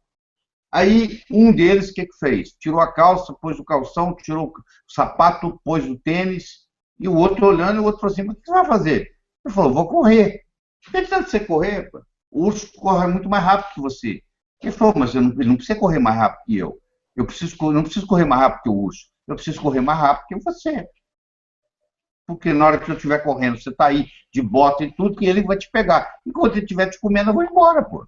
Aí, um deles, o que fez? Tirou a calça, pôs o calção, tirou o sapato, pôs o tênis, e o outro olhando, e o outro falou assim, mas o que você vai fazer? Ele falou, vou correr. Por que tanto você correr? Pô? O urso corre muito mais rápido que você. Ele falou, mas ele não precisa correr mais rápido que eu. Eu não preciso correr mais rápido que o urso. Eu preciso correr mais rápido que você. Porque na hora que eu estiver correndo, você está aí de bota e tudo, que ele vai te pegar. Enquanto ele estiver te comendo, eu vou embora, pô.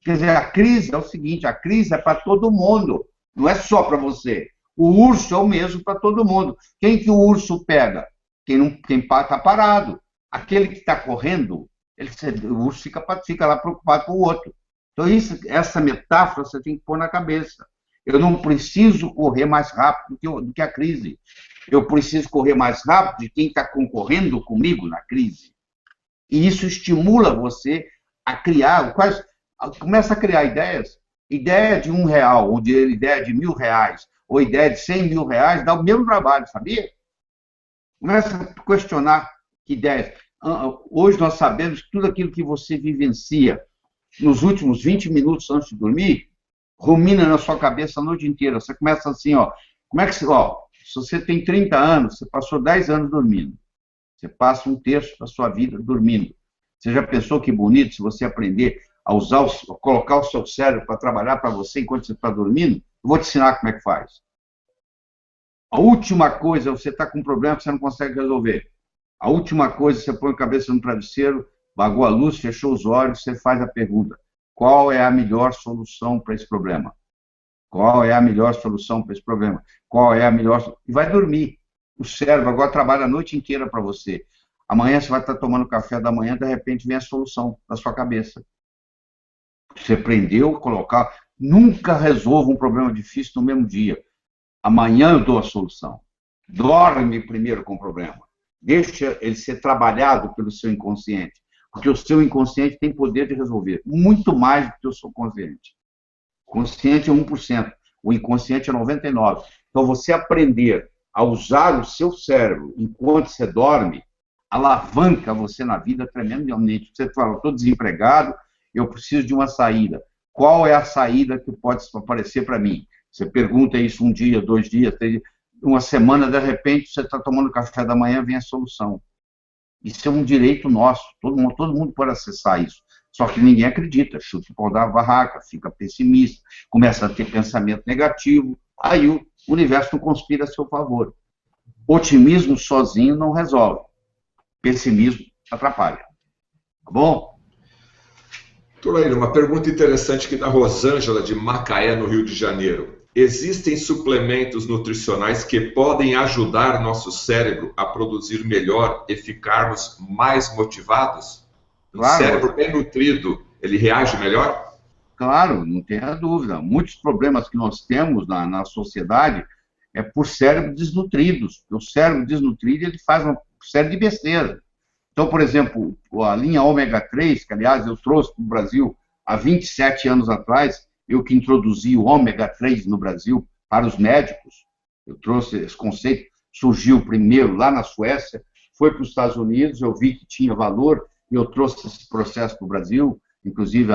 Quer dizer, a crise é o seguinte, a crise é para todo mundo, não é só para você. O urso é o mesmo para todo mundo. Quem que o urso pega? Quem está parado. Aquele que está correndo, o urso fica lá preocupado com o outro. Então, essa metáfora você tem que pôr na cabeça. Eu não preciso correr mais rápido do que a crise. Eu preciso correr mais rápido de quem está concorrendo comigo na crise. E isso estimula você a criar, começa a criar ideias. Ideia de R$1, ou ideia de R$1.000, ou ideia de R$100.000, dá o mesmo trabalho, sabia? Começa a questionar que ideias. Hoje nós sabemos que tudo aquilo que você vivencia nos últimos 20 minutos antes de dormir, rumina na sua cabeça a noite inteira. Você começa assim, como é que se você tem 30 anos, você passou 10 anos dormindo. Você passa 1/3 da sua vida dormindo. Você já pensou que bonito se você aprender a colocar o seu cérebro para trabalhar para você enquanto você está dormindo? Eu vou te ensinar como é que faz. A última coisa, você está com um problema que você não consegue resolver. A última coisa, você põe a cabeça no travesseiro, apagou a luz, fechou os olhos, você faz a pergunta: qual é a melhor solução para esse problema? Qual é a melhor solução para esse problema? Qual é a melhor... E vai dormir. O cérebro agora trabalha a noite inteira para você. Amanhã você vai estar tomando café da manhã, de repente vem a solução na sua cabeça. Você aprendeu a colocar... Nunca resolva um problema difícil no mesmo dia. Amanhã eu dou a solução. Dorme primeiro com o problema. Deixa ele ser trabalhado pelo seu inconsciente. Porque o seu inconsciente tem poder de resolver. Muito mais do que o seu consciente. O consciente é 1%. O inconsciente é 99. Então, você aprender a usar o seu cérebro enquanto você dorme, alavanca você na vida tremendamente. Você fala, estou desempregado, eu preciso de uma saída. Qual é a saída que pode aparecer para mim? Você pergunta isso um dia, 2 dias, 3 dias, uma semana, de repente, você está tomando café da manhã, vem a solução. Isso é um direito nosso, todo mundo pode acessar isso. Só que ninguém acredita, chuta o pau da barraca, fica pessimista, começa a ter pensamento negativo, aí o universo não conspira a seu favor. Otimismo sozinho não resolve, pessimismo atrapalha. Tá bom? Doutor, uma pergunta interessante aqui da Rosângela, de Macaé, no Rio de Janeiro. Existem suplementos nutricionais que podem ajudar nosso cérebro a produzir melhor e ficarmos mais motivados? Claro. O cérebro bem nutrido, ele reage melhor? Claro, não tenha dúvida. Muitos problemas que nós temos na sociedade é por cérebros desnutridos. O cérebro desnutrido, ele faz uma série de besteira. Então, por exemplo, a linha ômega 3, que, aliás, eu trouxe para o Brasil há 27 anos atrás, eu que introduzi o ômega 3 no Brasil para os médicos. Eu trouxe esse conceito, surgiu primeiro lá na Suécia, foi para os Estados Unidos, eu vi que tinha valor, e eu trouxe esse processo para o Brasil, inclusive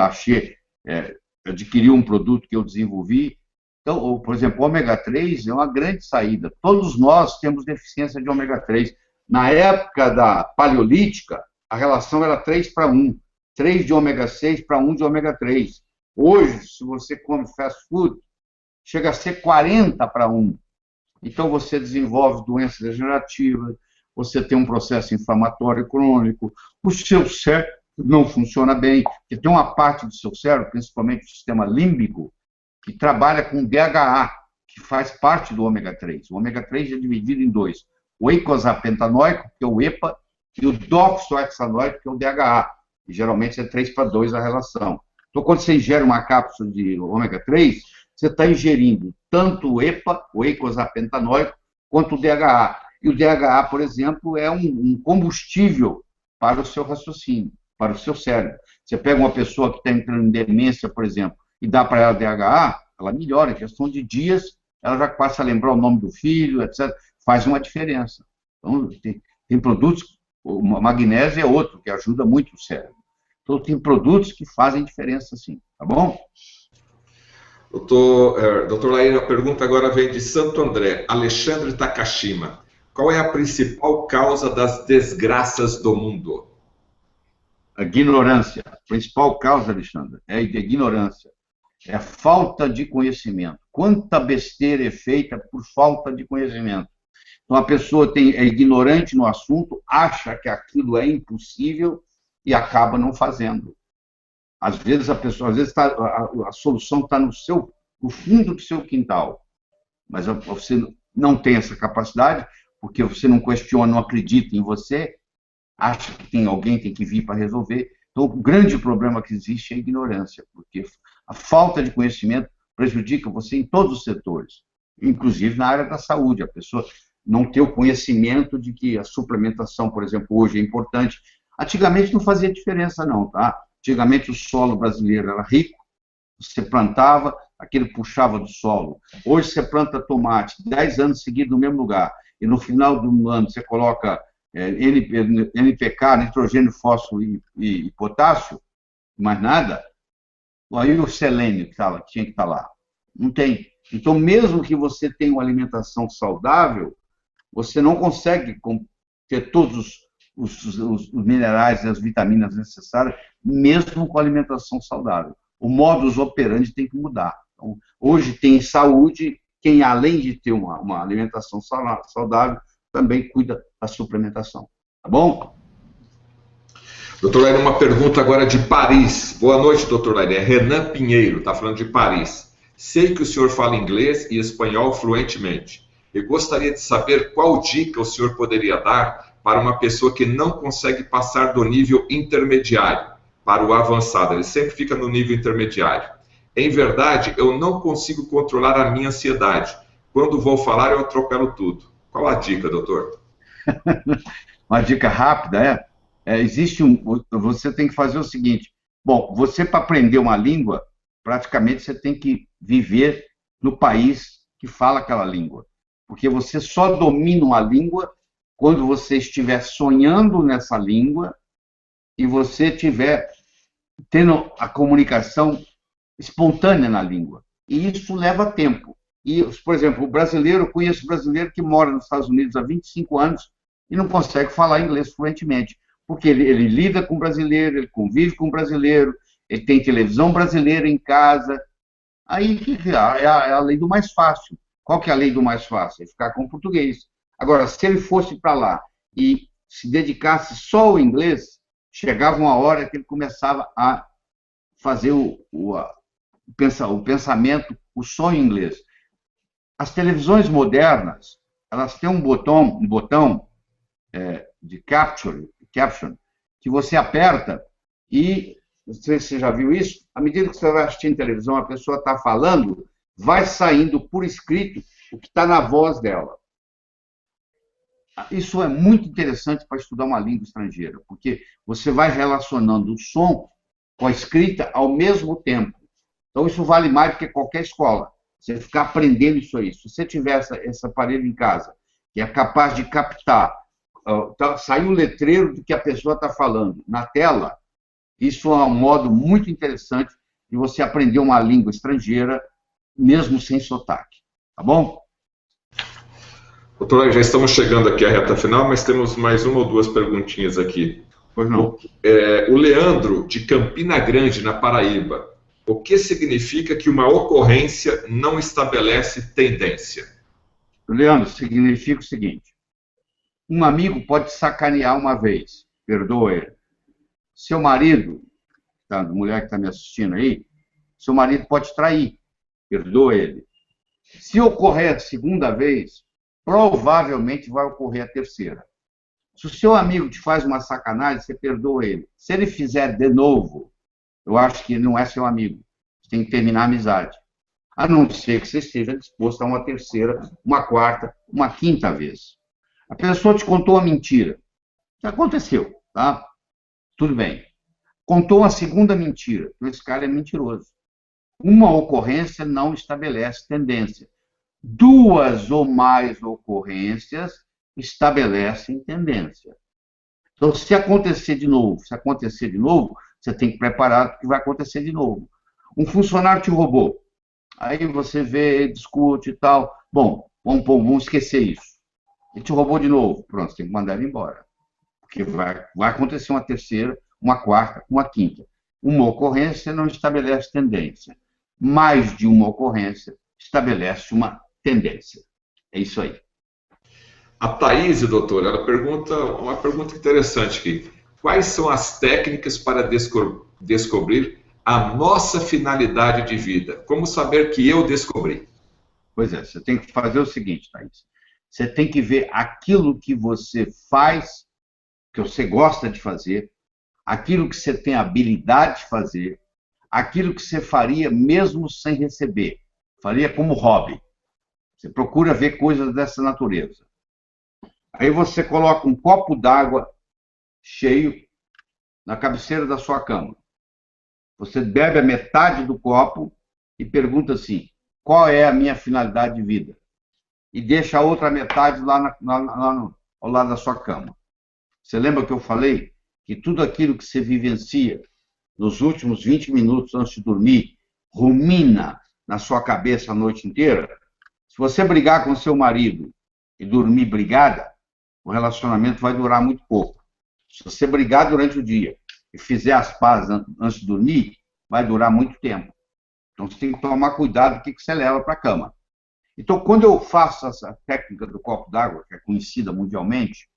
adquiri um produto que eu desenvolvi. Então, por exemplo, o ômega 3 é uma grande saída. Todos nós temos deficiência de ômega 3. Na época da paleolítica, a relação era 3:1. 3 de ômega 6 para 1 de ômega 3. Hoje, se você come fast food, chega a ser 40:1. Então, você desenvolve doenças degenerativas, você tem um processo inflamatório crônico, o seu cérebro não funciona bem, porque tem uma parte do seu cérebro, principalmente o sistema límbico, que trabalha com DHA, que faz parte do ômega 3. O ômega 3 é dividido em 2. O eicosapentaenoico, que é o EPA, e o doxohexanoico, que é o DHA. E geralmente é 3:2 a relação. Então, quando você ingere uma cápsula de ômega 3, você está ingerindo tanto o EPA, o eicosapentaenoico, quanto o DHA. E o DHA, por exemplo, é um combustível para o seu raciocínio, para o seu cérebro. Você pega uma pessoa que está entrando em demência, por exemplo, e dá para ela DHA, ela melhora. Em questão de dias, ela já passa a lembrar o nome do filho, etc. Faz uma diferença. Então, tem produtos, o magnésio é outro, que ajuda muito o cérebro. Então, tem produtos que fazem diferença, sim. Tá bom? Doutor Laíra, a pergunta agora vem de Santo André, Alexandre Takashima. Qual é a principal causa das desgraças do mundo? A ignorância. A principal causa, Alexandre, é a ignorância. É a falta de conhecimento. Quanta besteira é feita por falta de conhecimento. Então, a pessoa é ignorante no assunto, acha que aquilo é impossível e acaba não fazendo. Às vezes, a solução está no fundo do seu quintal, mas você não tem essa capacidade, porque você não questiona, não acredita em você, acha que alguém tem que vir para resolver. Então, o grande problema que existe é a ignorância, porque a falta de conhecimento prejudica você em todos os setores, inclusive na área da saúde. A pessoa não ter o conhecimento de que a suplementação, por exemplo, hoje é importante. Antigamente não fazia diferença não, tá? Antigamente o solo brasileiro era rico, você plantava, aquele puxava do solo. Hoje você planta tomate 10 anos seguidos no mesmo lugar, e no final do ano você coloca NPK, nitrogênio, fósforo e potássio, mais nada, aí o selênio que tinha que estar lá. Não tem. Então, mesmo que você tenha uma alimentação saudável, você não consegue ter todos os minerais e as vitaminas necessárias, mesmo com a alimentação saudável. O modus operandi tem que mudar. Então, hoje tem saúde, quem além de ter uma alimentação saudável, também cuida da suplementação. Tá bom? Doutor Laíra, uma pergunta agora de Paris. Boa noite, doutor Laíra. É Renan Pinheiro, está falando de Paris. Sei que o senhor fala inglês e espanhol fluentemente. Eu gostaria de saber qual dica o senhor poderia dar para uma pessoa que não consegue passar do nível intermediário para o avançado. Ele sempre fica no nível intermediário. Em verdade, eu não consigo controlar a minha ansiedade. Quando vou falar, eu atropelo tudo. Qual a dica, doutor? Uma dica rápida você tem que fazer o seguinte. Bom, você para aprender uma língua, praticamente você tem que viver no país que fala aquela língua. Porque você só domina uma língua quando você estiver sonhando nessa língua e você estiver tendo a comunicação espontânea na língua. E isso leva tempo. E, por exemplo, o brasileiro, eu conheço brasileiro que mora nos Estados Unidos há 25 anos e não consegue falar inglês fluentemente, porque ele lida com brasileiro, ele convive com brasileiro, ele tem televisão brasileira em casa. Aí é a lei do mais fácil. Qual que é a lei do mais fácil? É ficar com o português. Agora, se ele fosse para lá e se dedicasse só ao inglês, chegava uma hora que ele começava a fazer o pensamento, o sonho em inglês. As televisões modernas, elas têm um botão de caption, que você aperta e, não sei se você já viu isso, à medida que você vai assistindo televisão, a pessoa está falando, vai saindo por escrito o que está na voz dela. Isso é muito interessante para estudar uma língua estrangeira, porque você vai relacionando o som com a escrita ao mesmo tempo. Então, isso vale mais do que qualquer escola. Você ficar aprendendo isso aí. Se você tiver esse aparelho em casa, que é capaz de captar, sair um letreiro do que a pessoa está falando na tela, isso é um modo muito interessante de você aprender uma língua estrangeira, mesmo sem sotaque. Tá bom? Doutor, já estamos chegando aqui à reta final, mas temos mais uma ou duas perguntinhas aqui. Pois não. O Leandro, de Campina Grande, na Paraíba. O que significa que uma ocorrência não estabelece tendência? Leandro, significa o seguinte: um amigo pode sacanear uma vez, perdoa ele. Seu marido, a mulher que está me assistindo aí, seu marido pode trair, perdoa ele. Se ocorrer a segunda vez, provavelmente vai ocorrer a terceira. Se o seu amigo te faz uma sacanagem, você perdoa ele. Se ele fizer de novo, eu acho que ele não é seu amigo. Você tem que terminar a amizade. A não ser que você esteja disposto a uma terceira, uma quarta, uma quinta vez. A pessoa te contou uma mentira. Já aconteceu, tá? Tudo bem. Contou uma segunda mentira. Então, esse cara é mentiroso. Uma ocorrência não estabelece tendência. Duas ou mais ocorrências estabelecem tendência. Então, se acontecer de novo, você tem que preparar que vai acontecer de novo. Um funcionário te roubou. Aí você vê, discute e tal. Bom, vamos esquecer isso. Ele te roubou de novo. Pronto, você tem que mandar ele embora. Porque vai acontecer uma terceira, uma quarta, uma quinta. Uma ocorrência não estabelece tendência. Mais de uma ocorrência estabelece uma tendência. É isso aí. A Thaís, doutor, ela pergunta uma pergunta interessante aqui. Quais são as técnicas para descobrir a nossa finalidade de vida? Como saber que eu descobri? Pois é, você tem que fazer o seguinte, Thaís. Você tem que ver aquilo que você faz, que você gosta de fazer, aquilo que você tem habilidade de fazer, aquilo que você faria mesmo sem receber. Faria como hobby. Você procura ver coisas dessa natureza. Aí você coloca um copo d'água cheio na cabeceira da sua cama. Você bebe a metade do copo e pergunta assim: qual é a minha finalidade de vida? E deixa a outra metade lá ao lado da sua cama. Você lembra que eu falei que tudo aquilo que você vivencia nos últimos 20 minutos antes de dormir rumina na sua cabeça a noite inteira? Se você brigar com seu marido e dormir brigada, o relacionamento vai durar muito pouco. Se você brigar durante o dia e fizer as pazes antes de dormir, vai durar muito tempo. Então, você tem que tomar cuidado do que você leva para a cama. Então, quando eu faço essa técnica do copo d'água, que é conhecida mundialmente,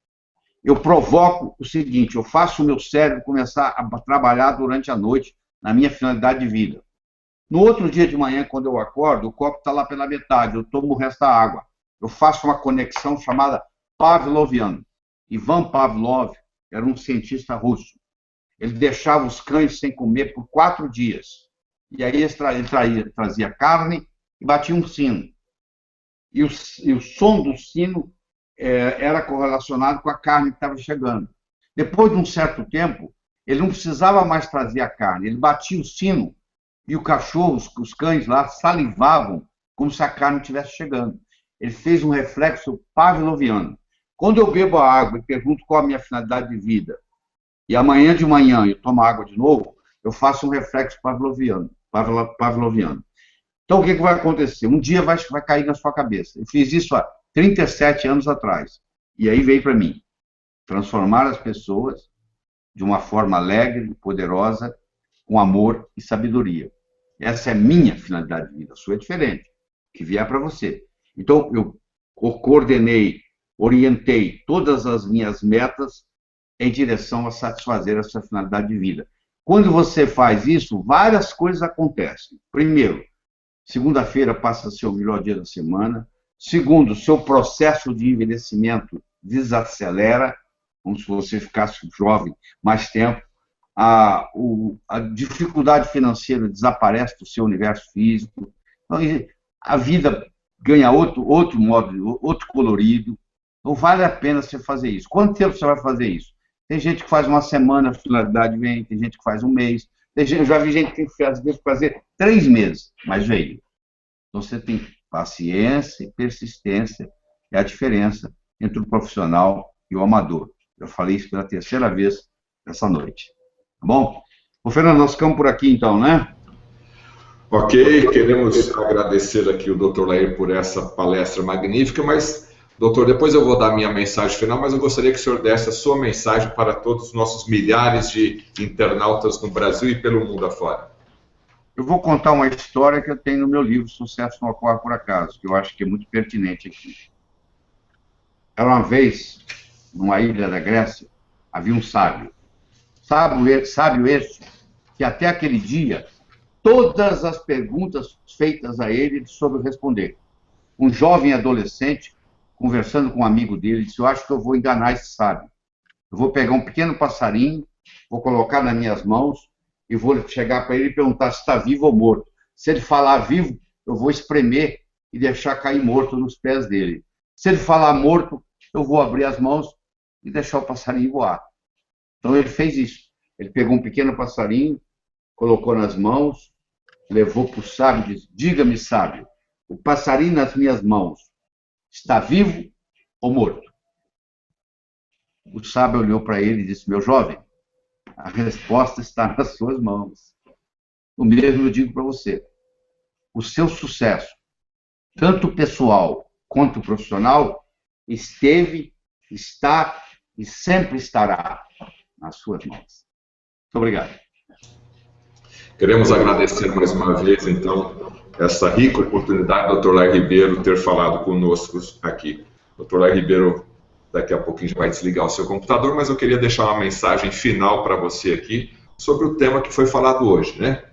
eu provoco o seguinte: eu faço o meu cérebro começar a trabalhar durante a noite na minha finalidade de vida. No outro dia de manhã, quando eu acordo, o copo está lá pela metade, eu tomo o resto da água. Eu faço uma conexão chamada Pavloviana. Ivan Pavlov era um cientista russo. Ele deixava os cães sem comer por 4 dias. E aí ele trazia carne e batia um sino. E o som do sino era correlacionado com a carne que estava chegando. Depois de um certo tempo, ele não precisava mais trazer a carne. Ele batia o sino e o cachorro, os cães lá, salivavam como se a carne estivesse chegando. Ele fez um reflexo pavloviano. Quando eu bebo a água e pergunto qual a minha finalidade de vida, e amanhã de manhã eu tomo água de novo, eu faço um reflexo pavloviano. Então, o que vai acontecer? Um dia vai cair na sua cabeça. Eu fiz isso há 37 anos atrás. E aí veio para mim transformar as pessoas de uma forma alegre, poderosa, com amor e sabedoria. Essa é a minha finalidade de vida. A sua é diferente, que vier para você. Então, eu coordenei, orientei todas as minhas metas em direção a satisfazer essa finalidade de vida. Quando você faz isso, várias coisas acontecem. Primeiro, segunda-feira passa a ser o melhor dia da semana. Segundo, seu processo de envelhecimento desacelera, como se você ficasse jovem mais tempo. A dificuldade financeira desaparece do seu universo físico. Então, a vida ganha outro modo, outro colorido. Então, vale a pena você fazer isso. Quanto tempo você vai fazer isso? Tem gente que faz uma semana, a finalidade vem, tem gente que faz um mês. Eu já vi gente que teve que fazer 3 meses, mas veio. Então, você tem paciência e persistência, é a diferença entre o profissional e o amador. Eu falei isso pela 3ª vez essa noite. Tá bom? Ô, Fernando, nós ficamos por aqui então, né? Ok, queremos agradecer aqui o Dr. Lair por essa palestra magnífica, mas, doutor, depois eu vou dar a minha mensagem final, mas eu gostaria que o senhor desse a sua mensagem para todos os nossos milhares de internautas no Brasil e pelo mundo afora. Eu vou contar uma história que eu tenho no meu livro, Sucesso Não Ocorre por Acaso, que eu acho que é muito pertinente aqui. Era uma vez, numa ilha da Grécia, havia um sábio. Sábio esse, que até aquele dia, todas as perguntas feitas a ele soube responder. Um jovem adolescente, conversando com um amigo dele, disse: eu acho que eu vou enganar esse sábio. Eu vou pegar um pequeno passarinho, vou colocar nas minhas mãos e vou chegar para ele e perguntar se está vivo ou morto. Se ele falar vivo, eu vou espremer e deixar cair morto nos pés dele. Se ele falar morto, eu vou abrir as mãos e deixar o passarinho voar. Então ele fez isso. Ele pegou um pequeno passarinho, colocou nas mãos, levou para o sábio e disse: diga-me, sábio, o passarinho nas minhas mãos está vivo ou morto? O sábio olhou para ele e disse: meu jovem, a resposta está nas suas mãos. O mesmo eu digo para você. O seu sucesso, tanto pessoal quanto profissional, esteve, está e sempre estará nas suas mãos. Muito obrigado. Queremos agradecer mais uma vez, então, essa rica oportunidade do Dr. Lair Ribeiro ter falado conosco aqui. Dr. Lair Ribeiro, daqui a pouquinho já vai desligar o seu computador, mas eu queria deixar uma mensagem final para você aqui sobre o tema que foi falado hoje, né?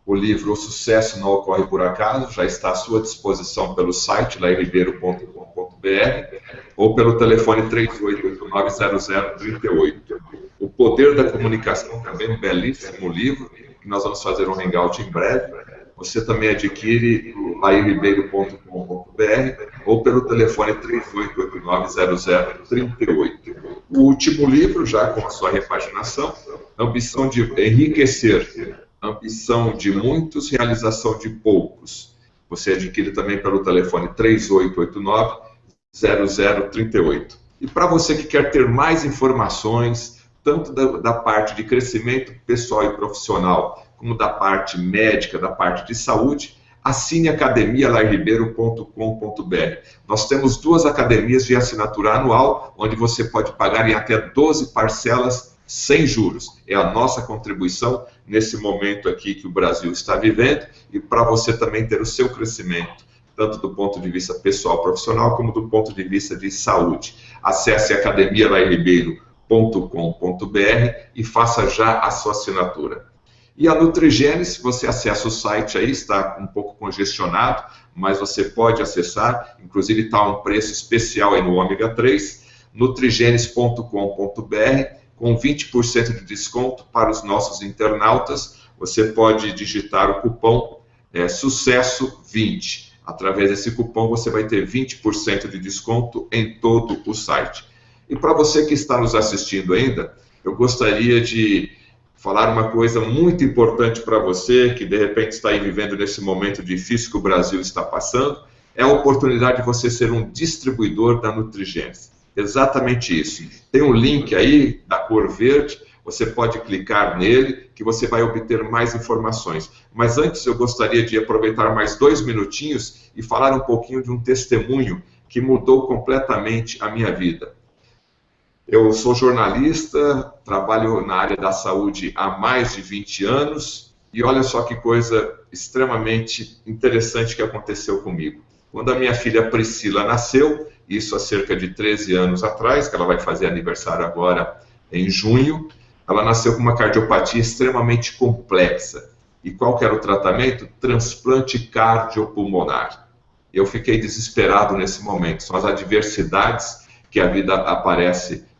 O livro O Sucesso Não Ocorre por Acaso já está à sua disposição pelo site lairribeiro.com.br ou pelo telefone 3889-0038. O Poder da Comunicação, também um belíssimo livro, que nós vamos fazer um hangout em breve. Você também adquire no lairribeiro.com.br ou pelo telefone 3889-0038. O último livro, já com a sua repaginação, Ambição de Enriquecer, Ambição de Muitos, Realização de Poucos. Você adquire também pelo telefone 3889-0038. E para você que quer ter mais informações, tanto da parte de crescimento pessoal e profissional, como da parte médica, da parte de saúde, assine academialairribeiro.com.br. Nós temos 2 academias de assinatura anual, onde você pode pagar em até 12 parcelas sem juros. É a nossa contribuição nesse momento aqui que o Brasil está vivendo e para você também ter o seu crescimento, tanto do ponto de vista pessoal, profissional, como do ponto de vista de saúde. Acesse academialairribeiro.com.br e faça já a sua assinatura. E a Nutrigênese, você acessa o site aí, está um pouco congestionado, mas você pode acessar, inclusive está um preço especial aí no ômega 3, nutrigênese.com.br, com 20% de desconto para os nossos internautas. Você pode digitar o cupom SUCESSO20. Através desse cupom você vai ter 20% de desconto em todo o site. E para você que está nos assistindo ainda, eu gostaria de falar uma coisa muito importante para você, que de repente está aí vivendo nesse momento difícil que o Brasil está passando, é a oportunidade de você ser um distribuidor da Nutrigênese. Exatamente isso. Tem um link aí da cor verde, você pode clicar nele, que você vai obter mais informações. Mas antes eu gostaria de aproveitar mais 2 minutinhos e falar um pouquinho de um testemunho que mudou completamente a minha vida. Eu sou jornalista, trabalho na área da saúde há mais de 20 anos e olha só que coisa extremamente interessante que aconteceu comigo. Quando a minha filha Priscila nasceu, isso há cerca de 13 anos atrás, que ela vai fazer aniversário agora em junho, ela nasceu com uma cardiopatia extremamente complexa. E qual que era o tratamento? Transplante cardiopulmonar. Eu fiquei desesperado nesse momento. São as adversidades que a vida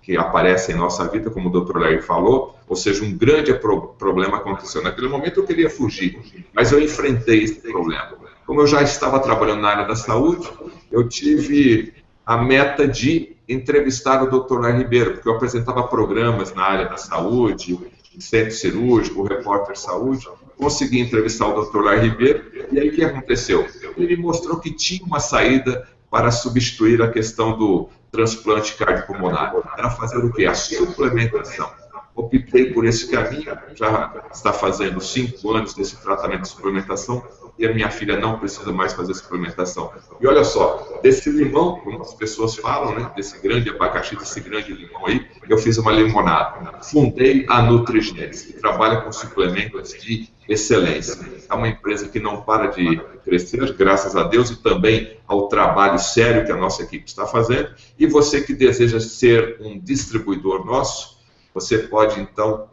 que aparecem em nossa vida, como o Dr. Larry falou, ou seja, um grande problema aconteceu. Naquele momento eu queria fugir, mas eu enfrentei esse problema. Como eu já estava trabalhando na área da saúde, eu tive a meta de entrevistar o Dr. Larry Ribeiro, porque eu apresentava programas na área da saúde, centro cirúrgico, repórter saúde. Consegui entrevistar o Dr. Larry Ribeiro, e aí o que aconteceu? Ele me mostrou que tinha uma saída para substituir a questão do transplante cardiopulmonar. Era fazer o quê? A suplementação. Optei por esse caminho, já está fazendo 5 anos desse tratamento de suplementação, e a minha filha não precisa mais fazer suplementação. E olha só, desse limão, como as pessoas falam, né, desse grande abacaxi, desse grande limão aí, eu fiz uma limonada. Fundei a Nutrigênese, que trabalha com suplementos de excelência. É uma empresa que não para de crescer, graças a Deus, e também ao trabalho sério que a nossa equipe está fazendo. E você que deseja ser um distribuidor nosso, você pode então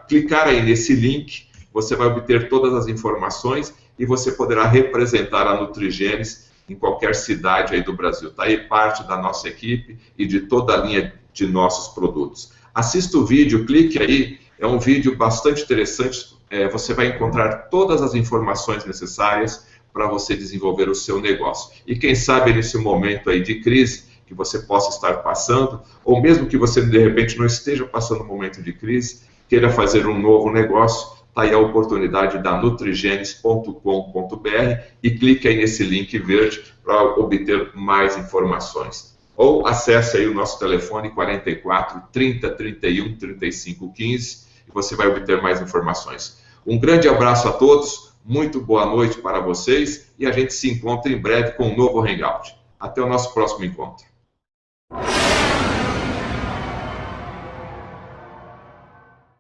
clicar aí nesse link, você vai obter todas as informações e você poderá representar a Nutrigênese em qualquer cidade aí do Brasil. Está aí parte da nossa equipe e de toda a linha de nossos produtos. Assista o vídeo, clique aí, é um vídeo bastante interessante, você vai encontrar todas as informações necessárias para você desenvolver o seu negócio. E quem sabe nesse momento aí de crise que você possa estar passando, ou mesmo que você de repente não esteja passando um momento de crise, queira fazer um novo negócio, está aí a oportunidade da nutrigênese.com.br e clique aí nesse link verde para obter mais informações. Ou acesse aí o nosso telefone 44 30 31 35 15 e você vai obter mais informações. Um grande abraço a todos, muito boa noite para vocês e a gente se encontra em breve com um novo Hangout. Até o nosso próximo encontro.